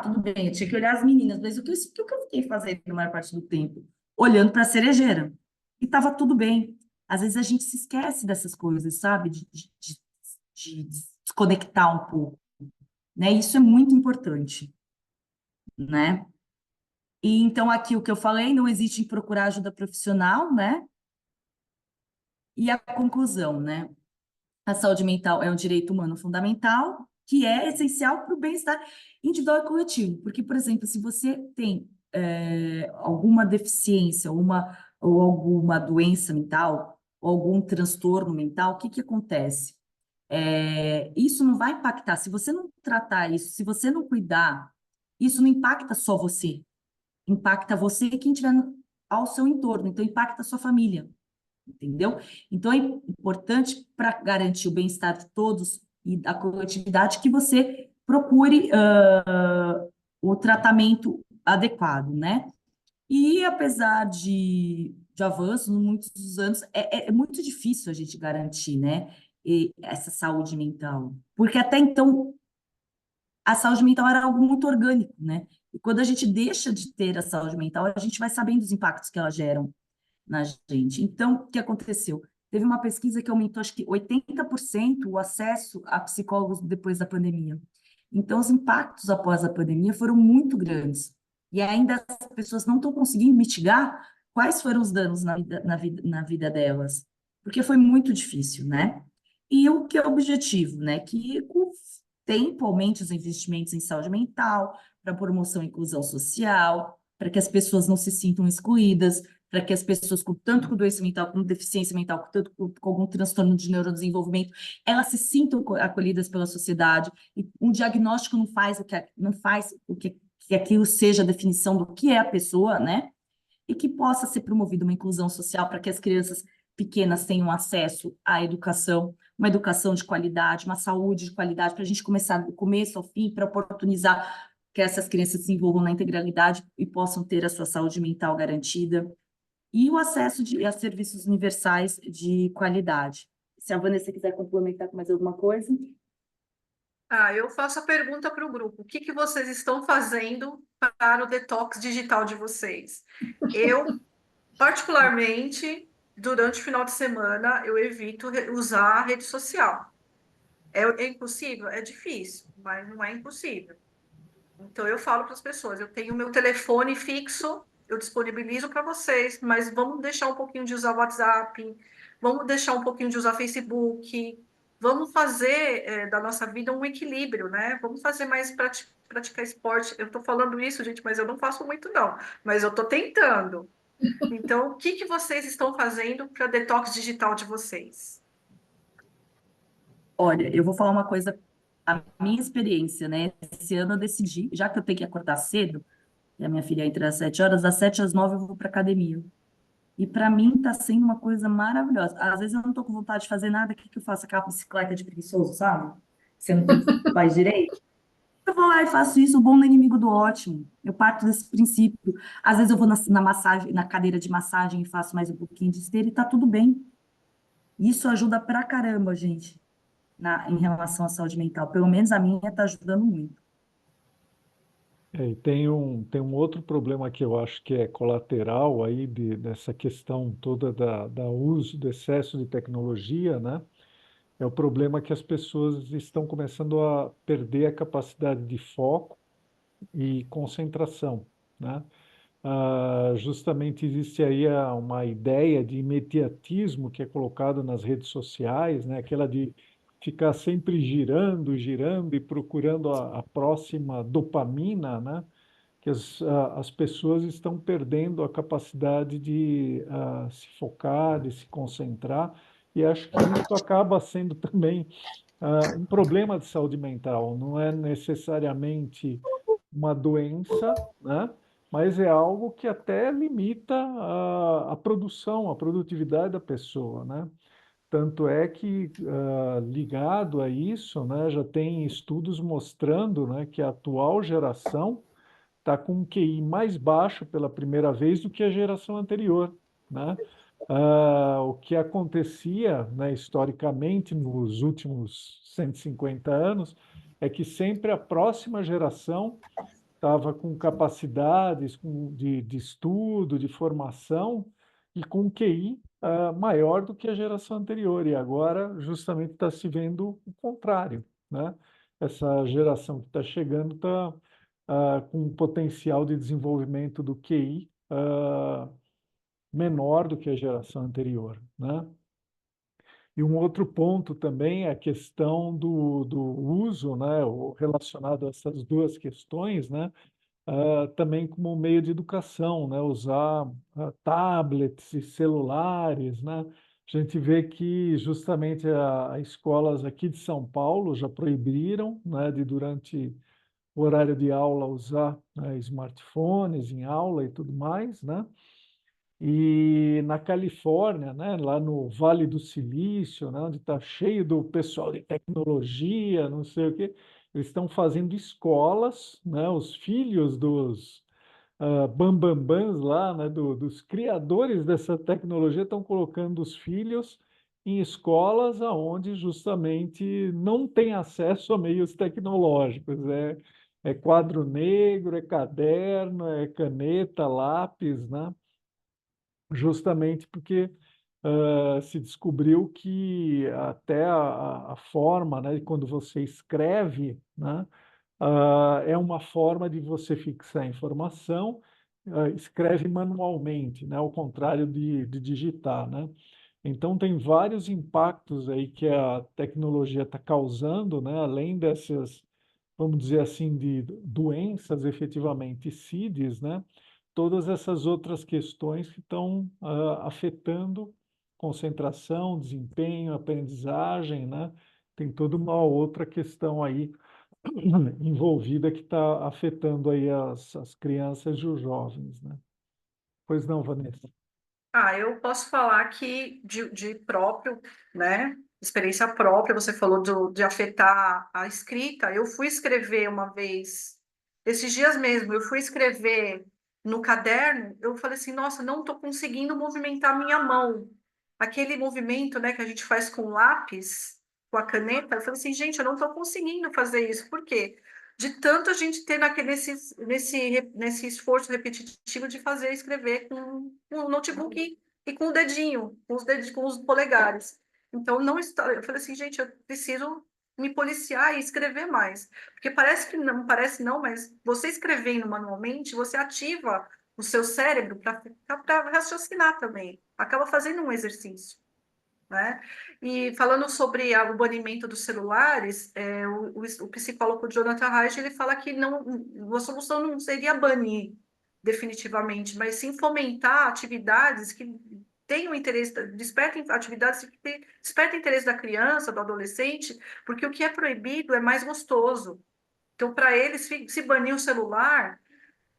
Tudo bem, eu tinha que olhar as meninas, mas o que eu fiquei fazendo na maior parte do tempo? Olhando para a cerejeira. E estava tudo bem. Às vezes a gente se esquece dessas coisas, sabe? De desconectar um pouco, né? Isso é muito importante, né? E então, aqui o que eu falei, não existe em procurar ajuda profissional, né? E a conclusão, né? A saúde mental é um direito humano fundamental, que é essencial para o bem-estar individual e coletivo. Porque, por exemplo, se você tem alguma deficiência, ou alguma doença mental, ou algum transtorno mental, o que que acontece? Isso não vai impactar. Se você não tratar isso, se você não cuidar, isso não impacta só você. Impacta você e quem estiver ao seu entorno. Então, impacta a sua família. Entendeu? Então, é importante para garantir o bem-estar de todos e da coletividade que você procure o tratamento adequado, né? E apesar de avanços, muitos anos, é muito difícil a gente garantir, né? Essa saúde mental. Porque até então, a saúde mental era algo muito orgânico, né? E quando a gente deixa de ter a saúde mental, a gente vai sabendo os impactos que elas geram na gente. Então, o que aconteceu? Teve uma pesquisa que aumentou, acho que 80% o acesso a psicólogos depois da pandemia. Então, os impactos após a pandemia foram muito grandes. E ainda as pessoas não estão conseguindo mitigar quais foram os danos na vida delas, porque foi muito difícil, né? E o que é o objetivo, né? Que com o tempo aumente os investimentos em saúde mental, para promoção e inclusão social, para que as pessoas não se sintam excluídas, para que as pessoas, tanto com doença mental, com deficiência mental, tanto com algum transtorno de neurodesenvolvimento, elas se sintam acolhidas pela sociedade. E um diagnóstico não faz que aquilo seja a definição do que é a pessoa, né? E que possa ser promovida uma inclusão social para que as crianças pequenas tenham acesso à educação, uma educação de qualidade, uma saúde de qualidade, para a gente começar do começo ao fim, para oportunizar que essas crianças se envolvam na integralidade e possam ter a sua saúde mental garantida, e o acesso a serviços universais de qualidade. Se a Vanessa quiser complementar com mais alguma coisa. Eu faço a pergunta para o grupo: o que que vocês estão fazendo para o detox digital de vocês? Eu, particularmente, durante o final de semana, eu evito usar a rede social. É impossível? É difícil, mas não é impossível. Então, eu falo para as pessoas: eu tenho meu telefone fixo, eu disponibilizo para vocês, mas vamos deixar um pouquinho de usar o WhatsApp, vamos deixar um pouquinho de usar Facebook, vamos fazer da nossa vida um equilíbrio, né? Vamos fazer mais praticar esporte. Eu estou falando isso, gente, mas eu não faço muito, não. Mas eu estou tentando. Então, o que que vocês estão fazendo para detox digital de vocês? Olha, eu vou falar uma coisa, a minha experiência, né? Esse ano eu decidi, já que eu tenho que acordar cedo, e a minha filha entra às 7 horas, das 7 às 9 eu vou para academia. E para mim está sendo uma coisa maravilhosa. Às vezes eu não estou com vontade de fazer nada, o que que eu faço? Aquela bicicleta de preguiçoso, sabe? Você não faz direito. Eu vou lá e faço isso, o bom é inimigo do ótimo. Eu parto desse princípio. Às vezes eu vou na massagem, na cadeira de massagem e faço mais um pouquinho de esteira e tá tudo bem. Isso ajuda pra caramba, gente, em relação à saúde mental. Pelo menos a minha está ajudando muito. E tem um outro problema que eu acho que é colateral aí dessa questão toda da uso, do excesso de tecnologia, né? É o problema que as pessoas estão começando a perder a capacidade de foco e concentração, né? Justamente existe aí uma ideia de imediatismo que é colocado nas redes sociais, né? Aquela de ficar sempre girando, girando e procurando a próxima dopamina, né? Que as pessoas estão perdendo a capacidade de se focar, de se concentrar, e acho que isso acaba sendo também um problema de saúde mental. Não é necessariamente uma doença, né? Mas é algo que até limita a produção, a produtividade da pessoa, né? Tanto é que, ligado a isso, né, já tem estudos mostrando, né, que a atual geração está com um QI mais baixo pela primeira vez do que a geração anterior, né? O que acontecia, né, historicamente nos últimos 150 anos é que sempre a próxima geração estava com capacidades de estudo, de formação e com QI maior do que a geração anterior. E agora, justamente, está se vendo o contrário, né? Essa geração que está chegando está com um potencial de desenvolvimento do QI menor do que a geração anterior, né? E um outro ponto também é a questão do uso, né, relacionado a essas duas questões, né, também como meio de educação, né, usar tablets e celulares, né. A gente vê que justamente as escolas aqui de São Paulo já proibiram, né, de durante o horário de aula usar, né, smartphones em aula e tudo mais, né. E na Califórnia, né, lá no Vale do Silício, né, onde está cheio do pessoal de tecnologia, não sei o quê, eles estão fazendo escolas, né, os filhos dos bambambãs lá, né, dos criadores dessa tecnologia, estão colocando os filhos em escolas aonde justamente não tem acesso a meios tecnológicos. É quadro negro, é caderno, é caneta, lápis, né? Justamente porque se descobriu que até a forma, né, quando você escreve, né, é uma forma de você fixar a informação, escreve manualmente, né? Ao contrário de digitar, né? Então, tem vários impactos aí que a tecnologia está causando, né? Além dessas, vamos dizer assim, de doenças efetivamente CIDs, né? Todas essas outras questões que estão afetando concentração, desempenho, aprendizagem, né? Tem toda uma outra questão aí envolvida que está afetando aí as crianças e os jovens, né? Pois não, Vanessa? Eu posso falar que de próprio, né? Experiência própria, você falou de afetar a escrita. Eu fui escrever uma vez, esses dias mesmo, eu fui escrever no caderno, eu falei assim, nossa, não estou conseguindo movimentar minha mão. Aquele movimento, né, que a gente faz com lápis, com a caneta, eu falei assim, gente, eu não estou conseguindo fazer isso. Por quê? De tanto a gente ter nesse esforço repetitivo de fazer escrever com o notebook e com o dedinho, com os polegares. Então, não está, eu falei assim, gente, eu preciso me policiar e escrever mais. Porque parece não, mas você escrevendo manualmente, você ativa o seu cérebro para raciocinar também. Acaba fazendo um exercício, né? E falando sobre o banimento dos celulares, o psicólogo Jonathan Haidt, ele fala que não, a solução não seria banir definitivamente, mas sim fomentar atividades que tenham interesse, despertem atividades que despertem interesse da criança, do adolescente, porque o que é proibido é mais gostoso. Então, para eles, se banir o celular,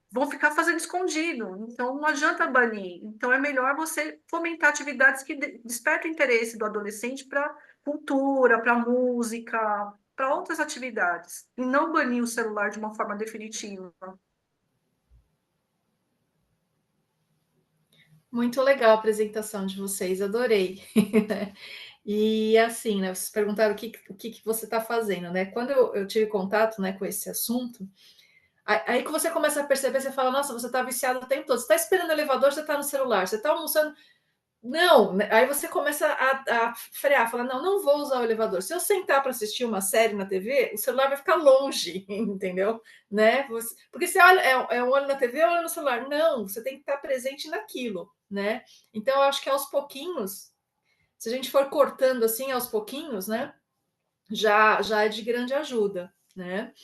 vão ficar fazendo escondido. Então, não adianta banir. Então, é melhor você fomentar atividades que despertam o interesse do adolescente para cultura, para música, para outras atividades. E não banir o celular de uma forma definitiva. Muito legal a apresentação de vocês, adorei. E assim, né, vocês perguntaram o que você está fazendo, né? Quando eu tive contato, né, com esse assunto, aí que você começa a perceber, você fala, nossa, você está viciado o tempo todo, você está esperando o elevador, você está no celular, você está almoçando. Não, né, aí você começa a frear, fala, não, não vou usar o elevador. Se eu sentar para assistir uma série na TV, o celular vai ficar longe, entendeu? Né? Porque você olha, é um olho na TV, um olho no celular. Não, você tem que estar presente naquilo, né? Então, eu acho que aos pouquinhos, se a gente for cortando assim aos pouquinhos, né? Já é de grande ajuda, né?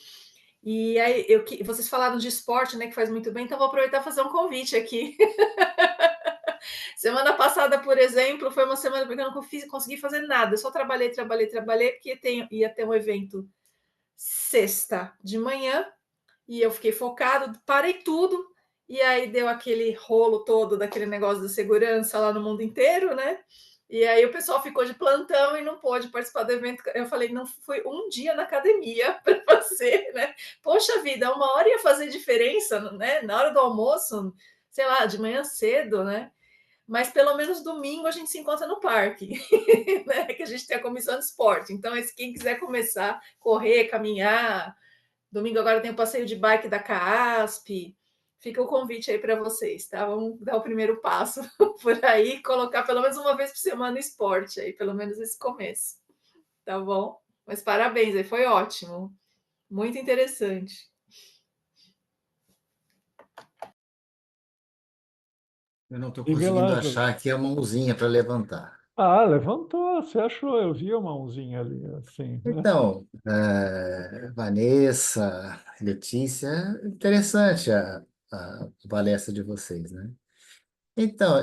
E aí, vocês falaram de esporte, né? Que faz muito bem, então vou aproveitar e fazer um convite aqui. Semana passada, por exemplo, foi uma semana porque eu não consegui fazer nada. Eu só trabalhei, porque ia ter um evento sexta de manhã e eu fiquei focado, parei tudo. E aí deu aquele rolo todo daquele negócio da segurança lá no mundo inteiro, né? E aí o pessoal ficou de plantão e não pôde participar do evento. Eu falei, não, foi um dia na academia para fazer, né? Poxa vida, uma hora ia fazer diferença, né? Na hora do almoço, sei lá, de manhã cedo, né? Mas pelo menos domingo a gente se encontra no parque, né? Que a gente tem a comissão de esporte. Então, quem quiser começar a correr, caminhar, domingo agora tem o passeio de bike da CASP. Fica o convite aí para vocês, tá? Vamos dar o primeiro passo por aí, colocar pelo menos uma vez por semana esporte aí, pelo menos esse começo, tá bom? Mas parabéns, aí foi ótimo, muito interessante. Eu não estou Diga conseguindo lá, achar José. aqui a mãozinha para levantar. Ah, levantou, você achou, eu vi a mãozinha ali, assim, né? Então, Vanessa, Letícia, interessante a palestra de vocês, né? Então,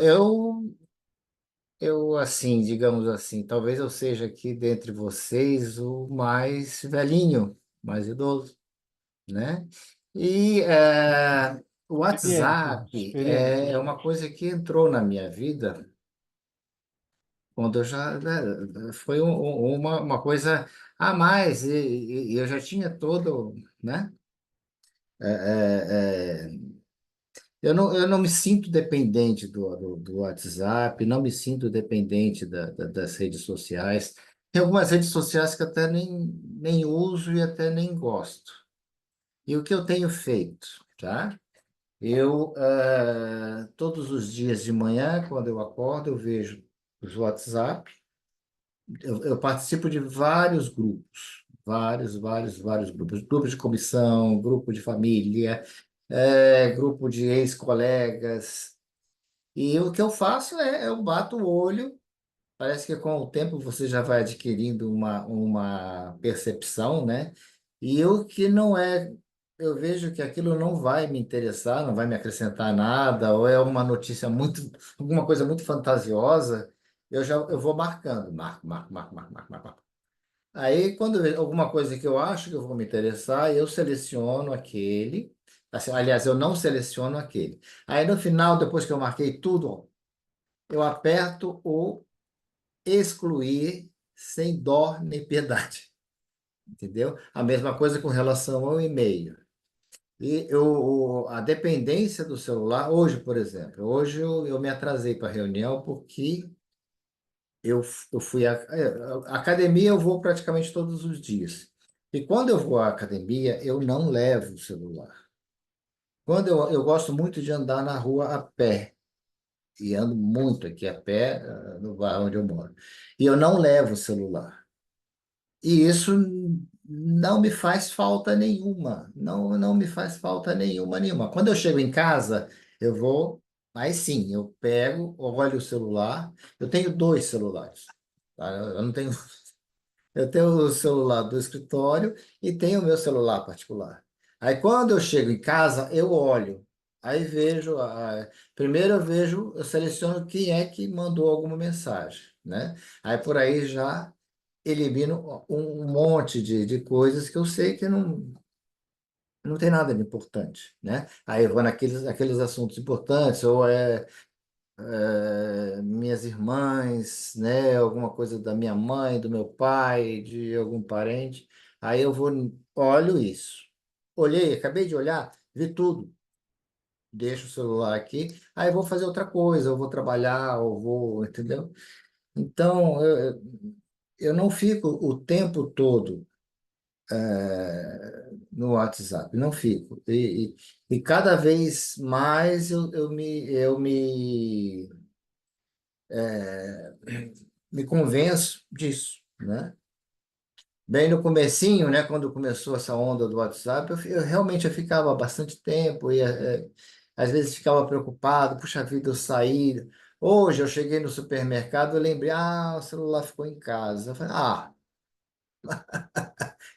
eu, assim, digamos assim, talvez eu seja aqui dentre vocês o mais velhinho, mais idoso, né? E o WhatsApp é Experiente. uma coisa que entrou na minha vida quando eu já, né, foi uma coisa a mais, e eu já tinha todo, né? É, é, é, eu não me sinto dependente do WhatsApp, não me sinto dependente das redes sociais. Tem algumas redes sociais que eu até nem uso e até nem gosto. E o que eu tenho feito, tá? Todos os dias de manhã, quando eu acordo, eu vejo os WhatsApp. Eu participo de vários grupos, vários grupos. Grupo de comissão, grupo de família, grupo de ex-colegas. E o que eu faço eu bato o olho. Parece que com o tempo você já vai adquirindo uma percepção, né? E o que não eu vejo que aquilo não vai me interessar, não vai me acrescentar nada, ou é uma notícia alguma coisa muito fantasiosa, eu vou marcando, marco. Aí, quando eu vejo alguma coisa que eu acho que eu vou me interessar, eu seleciono aquele. Assim, aliás, eu não seleciono aquele. Aí, no final, depois que eu marquei tudo, eu aperto o excluir sem dó nem piedade, entendeu? A mesma coisa com relação ao e-mail. E a dependência do celular, hoje, por exemplo, hoje eu me atrasei para a reunião porque eu fui à academia, eu vou praticamente todos os dias. E quando eu vou à academia, eu não levo o celular. Quando eu gosto muito de andar na rua a pé, e ando muito aqui a pé, no bairro onde eu moro. E eu não levo o celular. E isso não me faz falta nenhuma. Não me faz falta nenhuma. Quando eu chego em casa, eu vou. Aí sim, eu pego, olho o celular. Eu tenho dois celulares. Tá? Eu não tenho. Eu tenho o celular do escritório e tenho o meu celular particular. Aí quando eu chego em casa, eu olho. Aí vejo. Primeiro eu seleciono quem é que mandou alguma mensagem, né? Aí por aí já elimino um monte de coisas que eu sei que não tem nada de importante, né? Aí eu vou aqueles assuntos importantes, ou minhas irmãs, né? Alguma coisa da minha mãe, do meu pai, de algum parente. Aí eu vou, olho isso. Olhei, acabei de olhar, vi tudo. Deixo o celular aqui, aí eu vou fazer outra coisa, eu vou trabalhar, ou vou, entendeu? Então, eu não fico o tempo todo no WhatsApp, não fico. E cada vez mais eh, me convenço disso, né? Bem no comecinho, né, quando começou essa onda do WhatsApp, eu realmente eu ficava bastante tempo e às vezes ficava preocupado, puxa vida, eu saí. Hoje eu cheguei no supermercado, eu lembrei, o celular ficou em casa. Eu falei,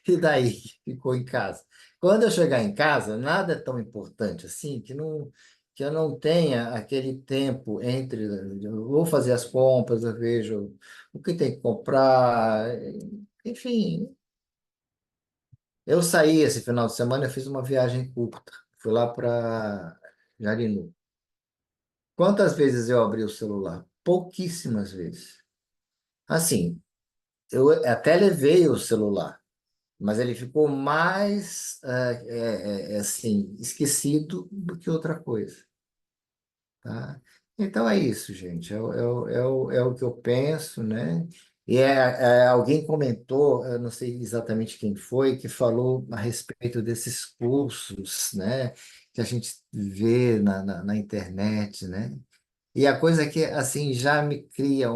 e daí que ficou em casa? Quando eu chegar em casa, nada é tão importante assim que eu não tenha aquele tempo entre. Eu vou fazer as compras, eu vejo o que tem que comprar, enfim. Eu saí esse final de semana, eu fiz uma viagem curta. Fui lá para Jarinu. Quantas vezes eu abri o celular? Pouquíssimas vezes. Assim, eu até levei o celular, mas ele ficou mais assim esquecido do que outra coisa, tá? Então é isso, gente. É o que eu penso, né? E alguém comentou, eu não sei exatamente quem foi, que falou a respeito desses cursos, né? Que a gente vê na internet, né? E a coisa que assim já me cria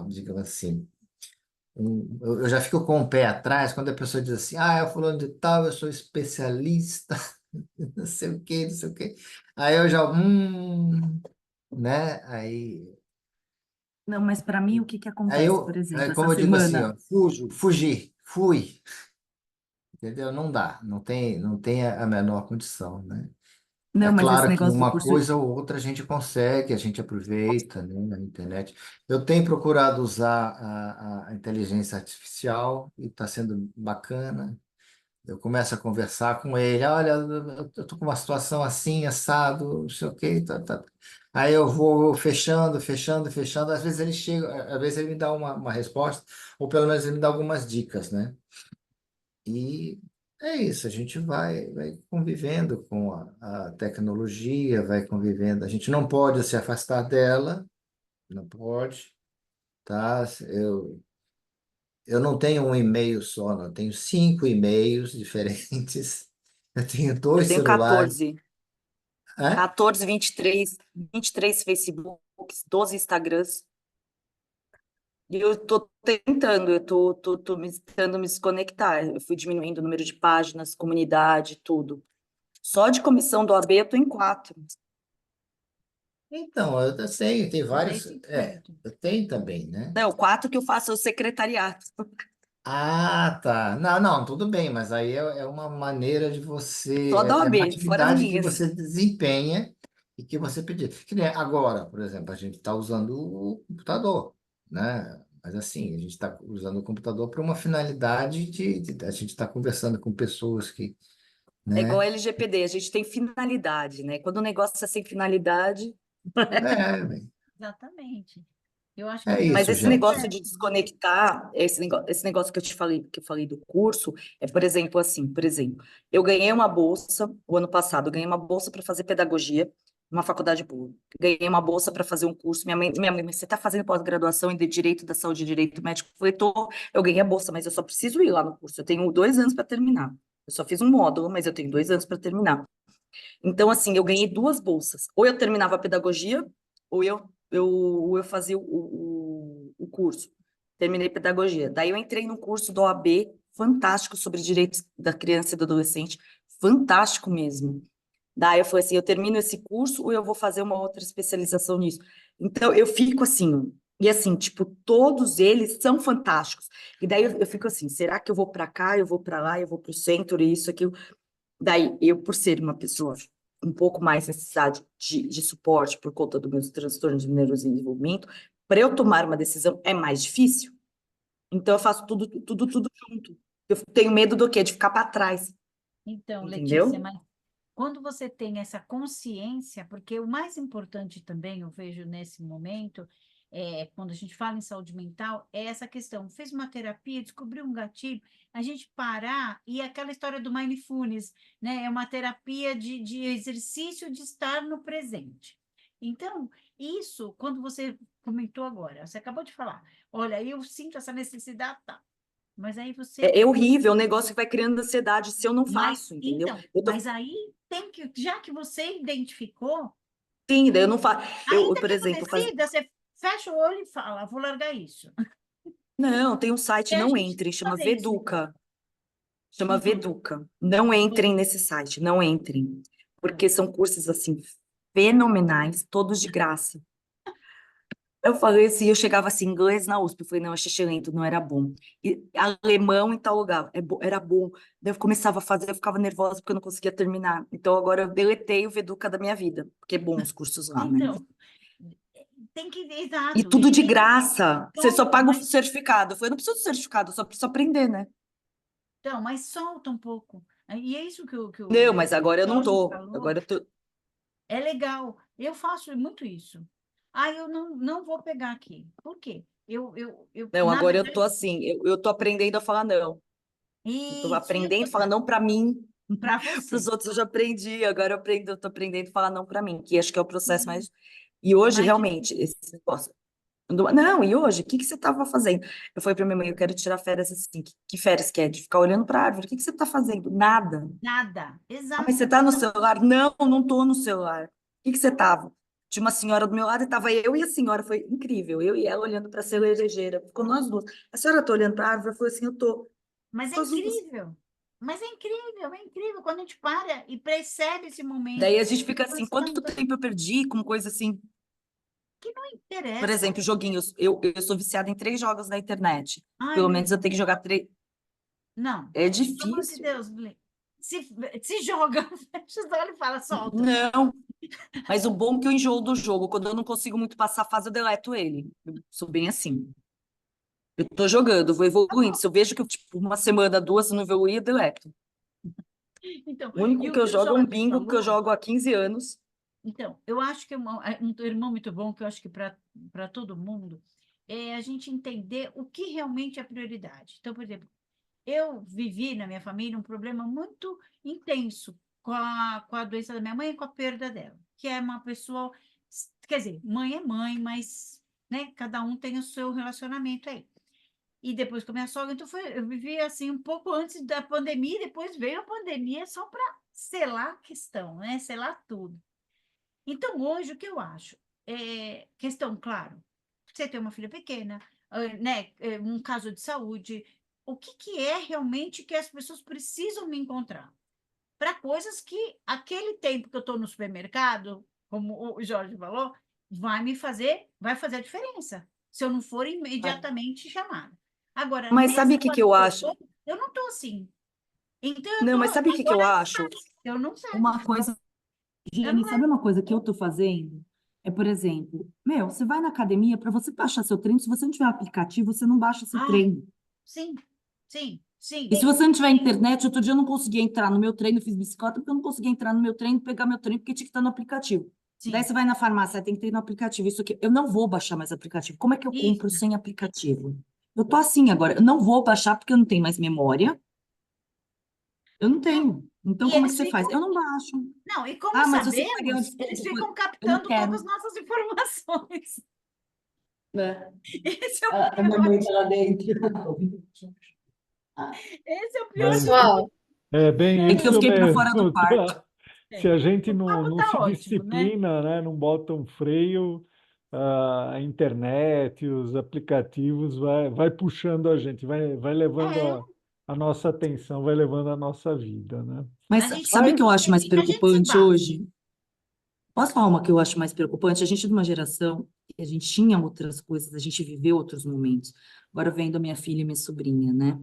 digamos assim, eu já fico com o pé atrás quando a pessoa diz assim, eu fulano de tal, eu sou especialista, não sei o quê, não sei o quê. Aí eu já, né? Não, mas para mim, o que que Aí acontece, por exemplo, essa como eu digo assim, semana? ó, fui, entendeu? Não dá, não tem a menor condição, né? É Não, mas esse claro que negócio do uma curso. coisa ou outra a gente consegue, a gente aproveita, né, na internet. Eu tenho procurado usar a inteligência artificial e está sendo bacana. Eu começo a conversar com ele, olha, eu estou com uma situação assim, assado, não sei o quê, tá. Aí eu vou fechando. Às vezes ele chega, às vezes ele me dá uma resposta, ou pelo menos ele me dá algumas dicas, né? E é isso, a gente vai convivendo com a tecnologia, vai convivendo. A gente não pode se afastar dela, não pode, tá? Eu não tenho um e-mail só, não. Eu tenho 5 e-mails diferentes. Eu tenho Eu dois tenho celulares. 14, Hã? 14, 23 Facebooks, 12 Instagrams. E eu tô tentando, tô tentando me desconectar. Eu fui diminuindo o número de páginas, comunidade, tudo. Só de comissão do AB eu tô em 4. Então, eu sei, tem Mas aí vários. tem quanto? Eu tenho também, né? Não, 4 que eu faço é o secretariado. Ah, tá. Não, não, tudo bem, mas aí é uma maneira de você, Só da é uma OAB, fora as atividade que minhas. você desempenha e que você pediu. Que nem agora, por exemplo, a gente está usando o computador, né? Mas assim, a gente está usando o computador para uma finalidade a gente está conversando com pessoas que, É igual a né? LGPD, a gente tem finalidade, né? Quando o negócio é sem finalidade. Bem, Exatamente. Eu acho que é dá Mas isso, esse super negócio gente. de certo, viu? desconectar, esse negócio que eu falei do curso, é, por exemplo, assim, por exemplo, eu ganhei uma bolsa, o ano passado, eu ganhei uma bolsa para fazer pedagogia numa faculdade boa. Ganhei uma bolsa para fazer um curso. Minha mãe, mas você está fazendo pós-graduação em Direito da Saúde e Direito Médico? Eu falei, tô, eu ganhei a bolsa, mas eu só preciso ir lá no curso. Eu tenho 2 anos para terminar. Eu só fiz um módulo, mas eu tenho 2 anos para terminar. Então, assim, eu ganhei 2 bolsas. Ou eu terminava a pedagogia, ou eu fazia o curso. Terminei pedagogia. Daí eu entrei num curso da OAB, fantástico, sobre direitos da criança e do adolescente, fantástico mesmo. Daí eu falei assim, eu termino esse curso ou eu vou fazer uma outra especialização nisso. Então, eu fico assim, ó, e assim, tipo, todos eles são fantásticos. E daí eu fico assim, será que eu vou para cá, eu vou para lá, eu vou para o centro, isso, aquilo. Daí, eu, por ser uma pessoa um pouco mais necessidade de suporte por conta do meu transtorno de neurodesenvolvimento, para eu tomar uma decisão é mais difícil. Então, eu faço tudo junto. Eu tenho medo do quê? De ficar para trás, Então, Letícia, entendeu? mas quando você tem essa consciência, porque o mais importante também, eu vejo nesse momento, quando a gente fala em saúde mental, é essa questão. Fez uma terapia, descobriu um gatilho, a gente parar, e aquela história do mindfulness, né? É uma terapia de exercício de estar no presente. Então, isso, quando você comentou agora, você acabou de falar, olha, eu sinto essa necessidade, tá. Mas aí você É horrível, é um negócio que vai criando ansiedade se eu não mas, faço, entendeu? então, Eu tô, mas aí tem que, já que você identificou, sim, daí eu não faço. ainda Por que não exemplo, decida, você fecha o olho e fala, vou largar isso. não, tem um site, E a não gente tem entrem, que chama fazer isso, então. Veduca. Chama Uhum. Veduca. Não entrem nesse site, não entrem. Porque são cursos, assim, fenomenais, todos de graça. Eu falei assim, eu chegava assim, inglês na USP, eu falei, não, achei excelente, não era bom. E alemão em tal lugar, era bom. Daí eu começava a fazer, eu ficava nervosa porque eu não conseguia terminar. Então agora eu deletei o Veduca da minha vida, porque é bom os cursos lá, né? Então, tem que, E exato, tudo de tem graça. Você só solta, paga o mas, certificado. Eu falei, eu não preciso do certificado, eu só preciso aprender, né? então, mas solta um pouco. E é isso que Não, o mas agora eu não Jorge tô. falou, Agora eu tô. é legal. Eu faço muito isso. Ah, eu não vou pegar aqui. Por quê? Não, Na agora eu tô verdade, assim, eu tô aprendendo a falar não. Eu tô isso aprendendo a que falar não para mim. para Para os você. outros eu já aprendi, agora eu tô aprendendo a falar não para mim, que acho que é o processo mais. E hoje, Mais realmente, difícil. esse negócio. Não, e hoje, o que que você estava fazendo? Eu falei para minha mãe, eu quero tirar férias assim. Que férias que é? De ficar olhando para a árvore. O que que você está fazendo? Nada. Nada. Ah, mas você Exato. está no Então, celular? Não, não tô no celular. O que que você estava? Tinha uma senhora do meu lado e estava eu e a senhora. Foi incrível. Eu e ela olhando para a cerejeira. Ficou nós duas. A senhora está olhando para a árvore? Eu falei assim, eu tô. mas é Ficou as duas. incrível. Mas é incrível, é incrível quando a gente para e percebe esse momento. Daí a gente fica Nós assim, quanto estamos tempo eu perdi com coisa assim? que não Por interessa. exemplo, joguinhos. Eu sou viciada em 3 jogos na internet. Ai, Pelo meu menos eu Deus. tenho que jogar 3. Não. É Pelo amor de difícil. Deus, se, se joga, fecha os olhos e fala, solta. Não, mas o bom é que eu enjoo do jogo. Quando eu não consigo muito passar a fase, eu deleto ele. Eu sou bem assim. Eu tô jogando, vou evoluindo. Se eu vejo que eu, tipo, uma semana, duas, eu não evoluí, eu deleto. Então, O único e que o eu que o jogo é um Jorge bingo que eu falou, jogo há 15 anos. então, eu acho que um irmão muito bom, que eu acho que para todo mundo, é a gente entender o que realmente é prioridade. Então, por exemplo, eu vivi na minha família um problema muito intenso com a doença da minha mãe e com a perda dela, que é uma pessoa, quer dizer, mãe é mãe, mas, né, cada um tem o seu relacionamento aí. E depois com a minha sogra, então eu vivi assim um pouco antes da pandemia, e depois veio a pandemia só para selar a questão, né, selar tudo. Então, hoje, o que eu acho? Questão, claro, você tem uma filha pequena, né, um caso de saúde. O que é realmente que as pessoas precisam me encontrar? Para coisas que aquele tempo que eu estou no supermercado, como o Jorge falou, vai fazer a diferença, se eu não for imediatamente chamada. Agora, Mas sabe nesse o que que eu momento acho? eu não estou assim. Então, eu Não, tô, mas sabe o que que eu agora acho? eu não sei, Uma coisa, eu não Jenny, sabe uma coisa que eu tô fazendo? É, por exemplo, você vai na academia, para você baixar seu treino, se você não tiver aplicativo, você não baixa seu Ah, treino. sim, sim, E se sim, você não tiver internet, outro dia eu não conseguia entrar no meu treino, eu fiz bicicleta, porque eu não conseguia entrar no meu treino, pegar meu treino, porque tinha que estar no aplicativo. Daí sim. você vai na farmácia, tem que ter no aplicativo. Isso aqui, eu não vou baixar mais aplicativo. Como é que eu compro Isso. sem aplicativo? Eu tô assim agora, eu não vou baixar porque eu não tenho mais memória. Eu não tenho. Então, E como é que eles você faz? ficam, Eu não baixo. não, e como Ah, mas você vai ganhar um sabemos, eles desconto. ficam Eu não captando todas as quero. nossas informações. Né? Esse é o A minha pior, mãe tá lá dentro. esse é o pior de Mas Pessoal, é bem É que eu isso fiquei para fora do mesmo, quarto. tá? Se É. a gente O papo não tá se ótimo, né? disciplina, né, não bota um freio, a internet, os aplicativos vai puxando a gente, vai levando É, a nossa atenção, vai levando a nossa vida, né? Mas a gente sabe o Mas, que eu acho mais a gente se preocupante bate. hoje? Posso falar uma que eu acho mais preocupante? A gente é de uma geração que a gente tinha outras coisas, a gente viveu outros momentos. Agora vendo a minha filha e minha sobrinha, né?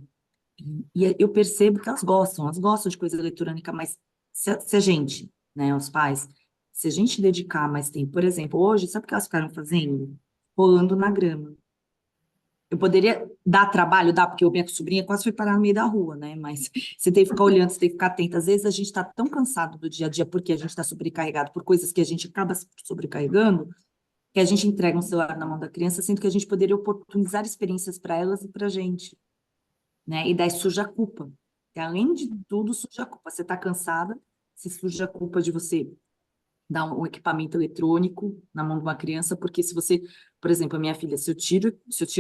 E eu percebo que elas gostam de coisa eletrônica, mas se a gente, né, os pais, se a gente dedicar mais tempo, por exemplo, hoje, sabe o que elas ficaram fazendo? Rolando na grama. Eu poderia dar trabalho, dá, porque a minha sobrinha quase foi parar no meio da rua, né? Mas você tem que ficar olhando, você tem que ficar atenta. Às vezes a gente está tão cansado do dia a dia porque a gente está sobrecarregado por coisas que a gente acaba sobrecarregando, que a gente entrega um celular na mão da criança, sendo que a gente poderia oportunizar experiências para elas e para a gente, né? E daí suja a culpa. E, além de tudo, suja a culpa. Você está cansada, se suja a culpa de você dar um equipamento eletrônico na mão de uma criança, porque se você, por exemplo, a minha filha, se eu tiro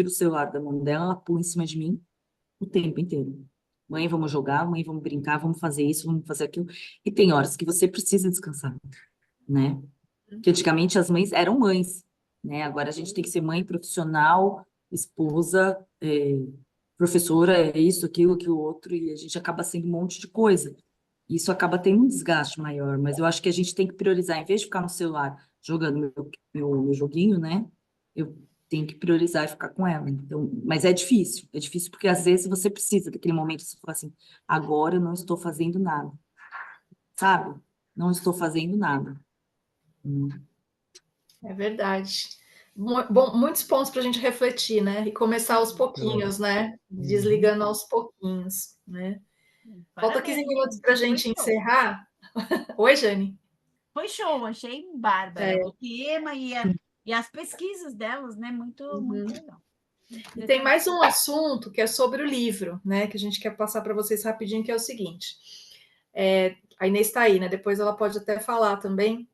o celular da mão dela, ela pula em cima de mim o tempo inteiro. Mãe, vamos jogar, mãe, vamos brincar, vamos fazer isso, vamos fazer aquilo. E tem horas que você precisa descansar, né? Que antigamente as mães eram mães, né? Agora a gente tem que ser mãe profissional, esposa, professora, é isso, aquilo outro, e a gente acaba sendo um monte de coisa. Isso acaba tendo um desgaste maior, mas eu acho que a gente tem que priorizar, em vez de ficar no celular jogando meu joguinho, né? Eu tenho que priorizar e ficar com ela. Então, mas é difícil porque às vezes você precisa daquele momento, você fala assim, agora eu não estou fazendo nada, sabe? Não estou fazendo nada. é verdade. Bom, muitos pontos para a gente refletir, né? E começar aos é, pouquinhos, né? uhum. Desligando aos pouquinhos, né? Falta 15 Parabéns, minutos para a foi gente show. encerrar. Oi, Jane. Foi show, achei bárbara É, o tema e as pesquisas delas, né? Muito, muito legal. e tem mais um assunto que é sobre o livro, né? Que a gente quer passar para vocês rapidinho, que é o seguinte. A Inês está aí, né? Depois ela pode até falar também.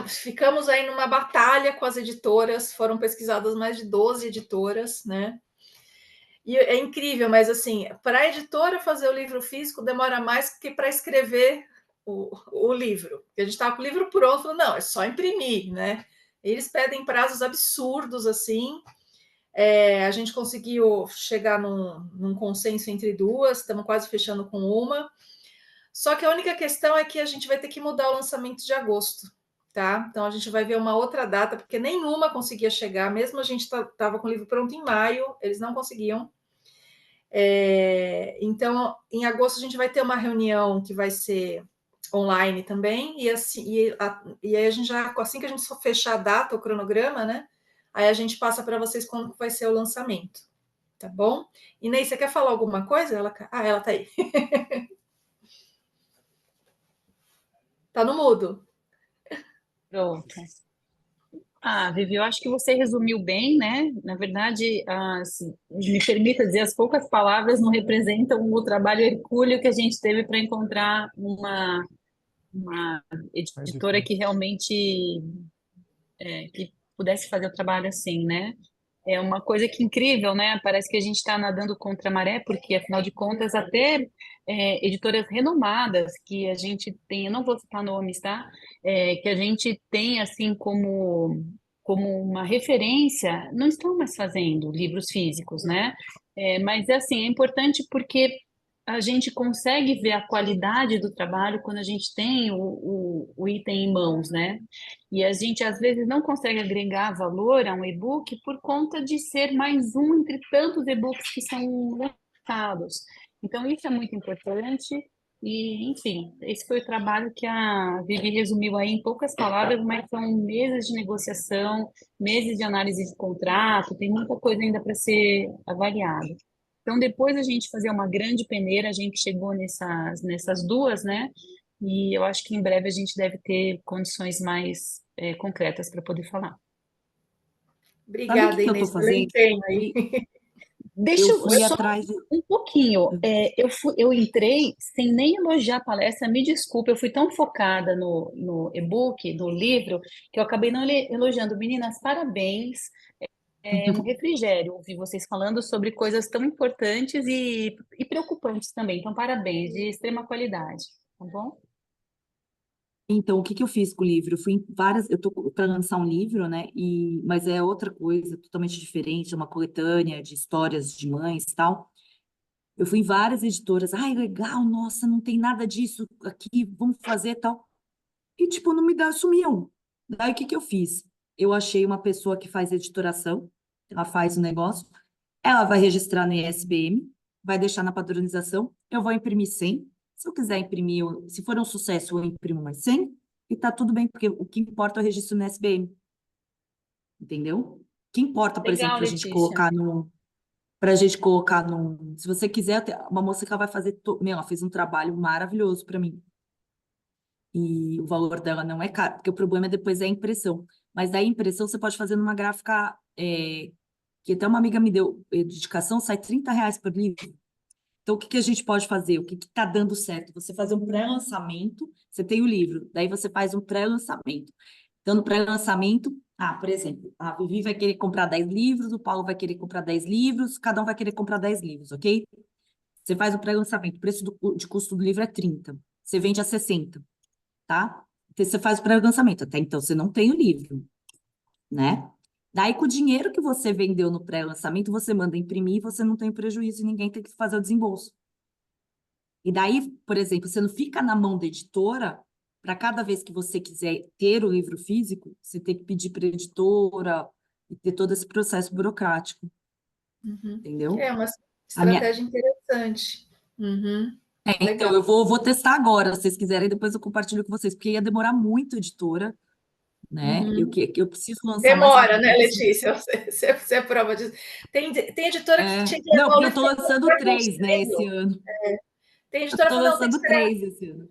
Ficamos aí numa batalha com as editoras, foram pesquisadas mais de 12 editoras, né? E é incrível, mas assim, para a editora fazer o livro físico demora mais que para escrever o livro. Porque a gente estava com o livro pronto, falou, não, é só imprimir, né? Eles pedem prazos absurdos assim. A gente conseguiu chegar num consenso entre duas, estamos quase fechando com uma. Só que a única questão é que a gente vai ter que mudar o lançamento de agosto, tá? Então a gente vai ver uma outra data, porque nenhuma conseguia chegar, mesmo a gente estava com o livro pronto em maio, eles não conseguiam. Então, em agosto a gente vai ter uma reunião que vai ser online também, e assim, e aí a gente já, assim que a gente fechar a data, o cronograma, né? Aí a gente passa para vocês quando vai ser o lançamento, tá bom? Inês, você quer falar alguma coisa? Ela tá aí. Tá no mudo. Pronto. Vivi, eu acho que você resumiu bem, né? Na verdade, me permita dizer, as poucas palavras não representam o trabalho hercúleo que a gente teve para encontrar uma editora que realmente que pudesse fazer o trabalho assim, né? É uma coisa que incrível, né? Parece que a gente está nadando contra a maré, porque, afinal de contas, até editoras renomadas que a gente tem, eu não vou citar nomes, tá? Que a gente tem, assim, como uma referência, não estão mais fazendo livros físicos, né? Mas assim, é importante porque a gente consegue ver a qualidade do trabalho quando a gente tem o item em mãos, né? E a gente às vezes não consegue agregar valor a um e-book por conta de ser mais um entre tantos e-books que são lançados. Então, isso é muito importante. E, enfim, esse foi o trabalho que a Vivi resumiu aí em poucas palavras, mas são meses de negociação, meses de análise de contrato, tem muita coisa ainda para ser avaliada. Então, depois a gente fazer uma grande peneira, a gente chegou nessas duas, né? E eu acho que em breve a gente deve ter condições mais concretas para poder falar. Sabe o Obrigada, que eu Inês, tô pelo fazendo? empenho aí. Deixa Eu eu fui só atrás de... um pouquinho. Eu entrei sem nem elogiar a palestra, me desculpe, eu fui tão focada no e-book, no livro, que eu acabei não elogiando. Meninas, parabéns. É um refrigério ouvir vocês falando sobre coisas tão importantes e preocupantes também. Então, parabéns, de extrema qualidade, tá bom? Então, o que que eu fiz com o livro? Eu fui em várias, eu tô para lançar um livro, né? Mas é outra coisa, totalmente diferente, é uma coletânea de histórias de mães e tal. Eu fui em várias editoras, ai, legal, nossa, não tem nada disso aqui, vamos fazer tal. E tipo, não me dá, sumiu. Daí o que que eu fiz? Eu achei uma pessoa que faz editoração, ela faz o negócio, ela vai registrar no ISBM, vai deixar na padronização, eu vou imprimir 100. Se eu quiser imprimir, se for um sucesso, eu imprimo mais 100 e tá tudo bem, porque o que importa é o registro no ISBM, entendeu? O que importa, por exemplo, Legal, para a gente Letícia. colocar no, para a gente colocar num. Se você quiser, uma moça que ela vai fazer. Meu, ela fez um trabalho maravilhoso para mim. E o valor dela não é caro, porque o problema é depois é a impressão. Mas daí a impressão você pode fazer numa gráfica, que até uma amiga me deu de indicação, sai R$ 30 por livro. Então, o que que a gente pode fazer? O que está dando certo? Você fazer um pré-lançamento, você tem o livro, daí você faz um pré-lançamento. Então, no pré-lançamento, por exemplo, a Vivi vai querer comprar 10 livros, o Paulo vai querer comprar 10 livros, cada um vai querer comprar 10 livros, ok? Você faz o pré-lançamento, o preço de custo do livro é 30, você vende a 60, tá? Então, você faz o pré-lançamento, até então você não tem o livro, né? Daí, com o dinheiro que você vendeu no pré-lançamento, você manda imprimir, você não tem prejuízo e ninguém tem que fazer o desembolso. E daí, por exemplo, você não fica na mão da editora, para cada vez que você quiser ter o livro físico, você tem que pedir para a editora e ter todo esse processo burocrático, entendeu? É uma A minha... estratégia interessante. Uhum. Então, Legal. eu vou testar agora, se vocês quiserem, depois eu compartilho com vocês, porque ia demorar muito, editora, né? Uhum. Eu preciso lançar mais Demora, rápido né, possível. Letícia? Você é prova disso. Tem editora que tinha que Não, levar o porque eu livro estou lançando para 3, né, esse conselho. ano. Tem Eu editora que estou fala, não, tem que lançando esperar, 3 esse ano.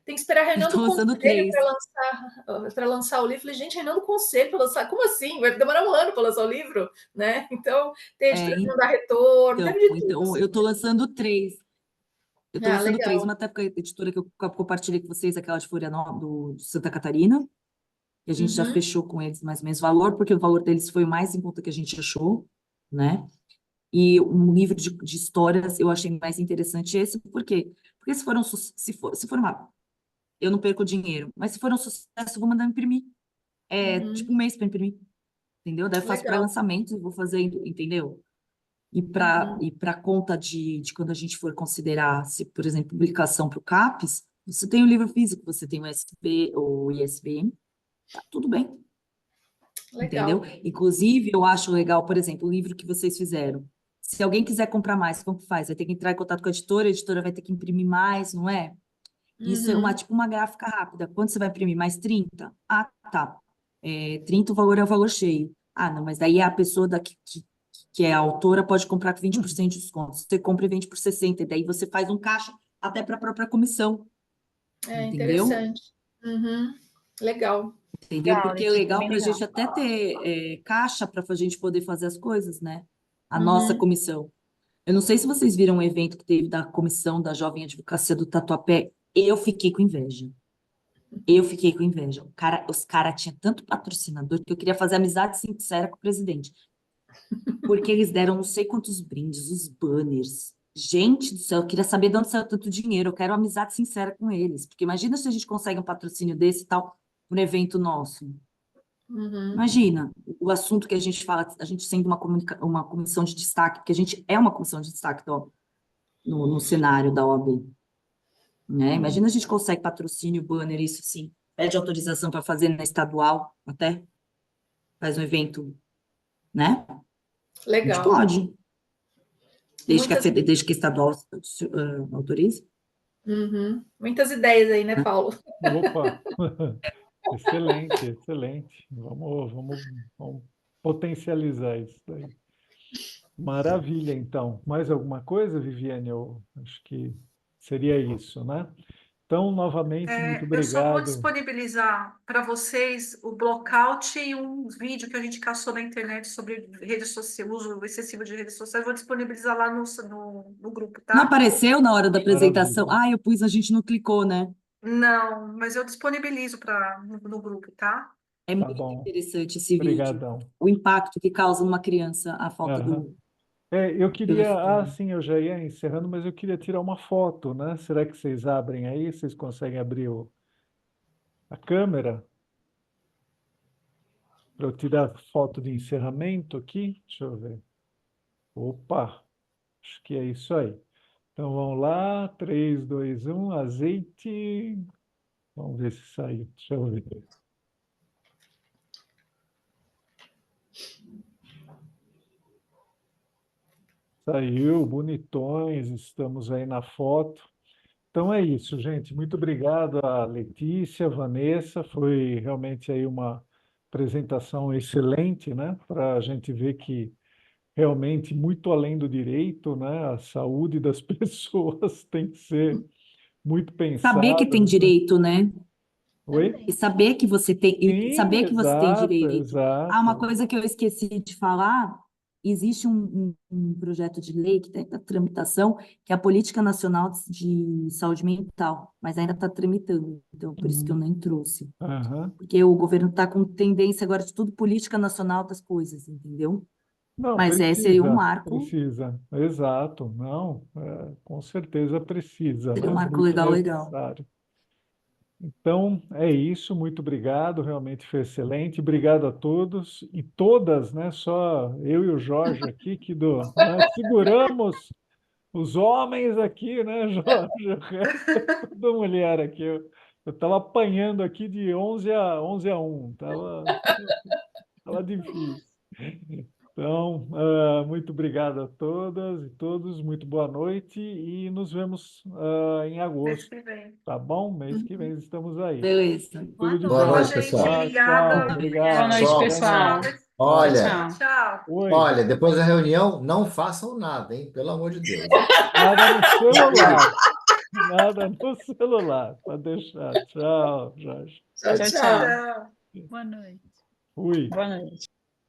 tem que esperar a Eu reunião do estou lançando conselho 3. para lançar o livro. Falei, gente, reunião do conselho para lançar? Como assim? Vai demorar um ano para lançar o livro? Né? Então, tem editora que não dá retorno, teve de tudo. Então, Assim. eu estou lançando 3. Eu estou lançando 3, Legal. uma até porque a editora que eu compartilhei com vocês, aquela de Florianópolis, de Santa Catarina, e a gente já fechou com eles mais ou menos valor, porque o valor deles foi o mais em conta que a gente achou, né? E um livro de histórias eu achei mais interessante esse, por quê? Porque se for uma... Eu não perco dinheiro, mas se for um sucesso, eu vou mandar imprimir. Tipo um mês para imprimir, entendeu? Daí eu faço Legal. pré-lançamento e vou fazendo, entendeu? E para conta de quando a gente for considerar, se, por exemplo, publicação para o CAPES, você tem o livro físico, você tem o SP ou o ISBN, tá tudo bem, entendeu? Legal. Inclusive, eu acho legal, por exemplo, o livro que vocês fizeram. Se alguém quiser comprar mais, como que faz? Vai ter que entrar em contato com a editora vai ter que imprimir mais, não é? Isso é tipo uma gráfica rápida. Quando você vai imprimir mais 30? Ah, tá. 30 o valor é o valor cheio. Ah, não, mas daí a pessoa que é a autora pode comprar com 20% de desconto. Você compra e vende por 60%, e daí você faz um caixa até para a própria comissão. Entendeu? Interessante. Legal. Entendeu? Legal, Porque é Letícia, legal bem para a legal. gente até ter caixa para a gente poder fazer as coisas, né? A nossa Uhum. comissão. Eu não sei se vocês viram o evento que teve da comissão da Jovem Advocacia do Tatuapé. Eu fiquei com inveja. Eu fiquei com inveja. Os caras tinham tanto patrocinador que eu queria fazer amizade sincera com o presidente. Porque eles deram não sei quantos brindes, os banners. Gente do céu, eu queria saber de onde saiu tanto dinheiro. Eu quero amizade sincera com eles. Porque imagina se a gente consegue um patrocínio desse e tal, um evento nosso. Uhum. Imagina o assunto que a gente fala, a gente sendo uma comissão de destaque, porque a gente é uma comissão de destaque no cenário da OAB, né? Imagina a gente consegue patrocínio, banner, isso sim, pede autorização para fazer na estadual, até faz um evento, né? A gente Legal. pode, desde que Muitas, desde que a estadual autorize. uhum. Muitas ideias aí, né, Né? Paulo? Opa! Excelente, excelente. Vamos potencializar isso daí. Maravilha, então. Mais alguma coisa, Viviane? Eu acho que seria isso, né? Então, novamente, muito Eu só vou obrigado. disponibilizar para vocês o Blockout e um vídeo que a gente caçou na internet sobre redes sociais, uso excessivo de redes sociais. Vou disponibilizar lá no grupo, Não tá? apareceu na hora da apresentação? Maravilha. Eu pus, a gente não clicou, né? Não, mas eu disponibilizo no grupo, tá? É Tá muito bom. interessante esse vídeo. Obrigadão. O impacto que causa numa criança a falta Aham. do Eu queria, telefone. sim, eu já ia encerrando, mas eu queria tirar uma foto, né? Será que vocês abrem aí? Vocês conseguem abrir a câmera para eu tirar foto de encerramento aqui? Deixa eu ver. Opa, acho que é isso aí. Então vamos lá, 3, 2, 1, azeite. Vamos ver se saiu. Deixa eu ver. Saiu, bonitões, estamos aí na foto. Então é isso, gente. Muito obrigado a Letícia, Vanessa. Foi realmente aí uma apresentação excelente, né? Para a gente ver que realmente muito além do direito, né? A saúde das pessoas tem que ser muito Saber que tem pensada, né? direito, né? Oi? E saber que você tem, e Sim, saber que você tem exato, direito. Uma exato. coisa que eu esqueci de falar, existe um projeto de lei que está em tramitação, que é a Política Nacional de Saúde Mental, mas ainda está tramitando, então por isso que eu nem trouxe. Aham. Porque o governo está com tendência agora de tudo política nacional das coisas, entendeu? Não, Mas seria um precisa, marco, precisa, exato. Não, com certeza precisa, seria um né? marco Muito legal, legal. necessário. Então, é isso, muito obrigado, realmente foi excelente. Obrigado a todos e todas, né? Só eu e o Jorge aqui né, seguramos os homens aqui, né, Jorge? O resto é tudo mulher aqui. Eu estava apanhando aqui de 11 a 1, tava difícil. Então, muito obrigado a todas e todos, muito boa noite e nos vemos em Mês agosto, que vem. tá bom? Mês que vem estamos aí. Beleza. Boa Tudo de Boa bom. noite. noite, pessoal. Tchau, obrigada. Boa obrigado. noite, Pessoal, Até mais. pessoal. Tchau, Tchau, olha, tchau. tchau. Oi, olha, depois da reunião, não façam nada, hein? Pelo amor de Deus. nada no celular, nada no celular, pode deixar. Tchau, Jorge. Tchau, Tchau, tchau. tchau. Tchau. Boa noite. Fui. Boa noite.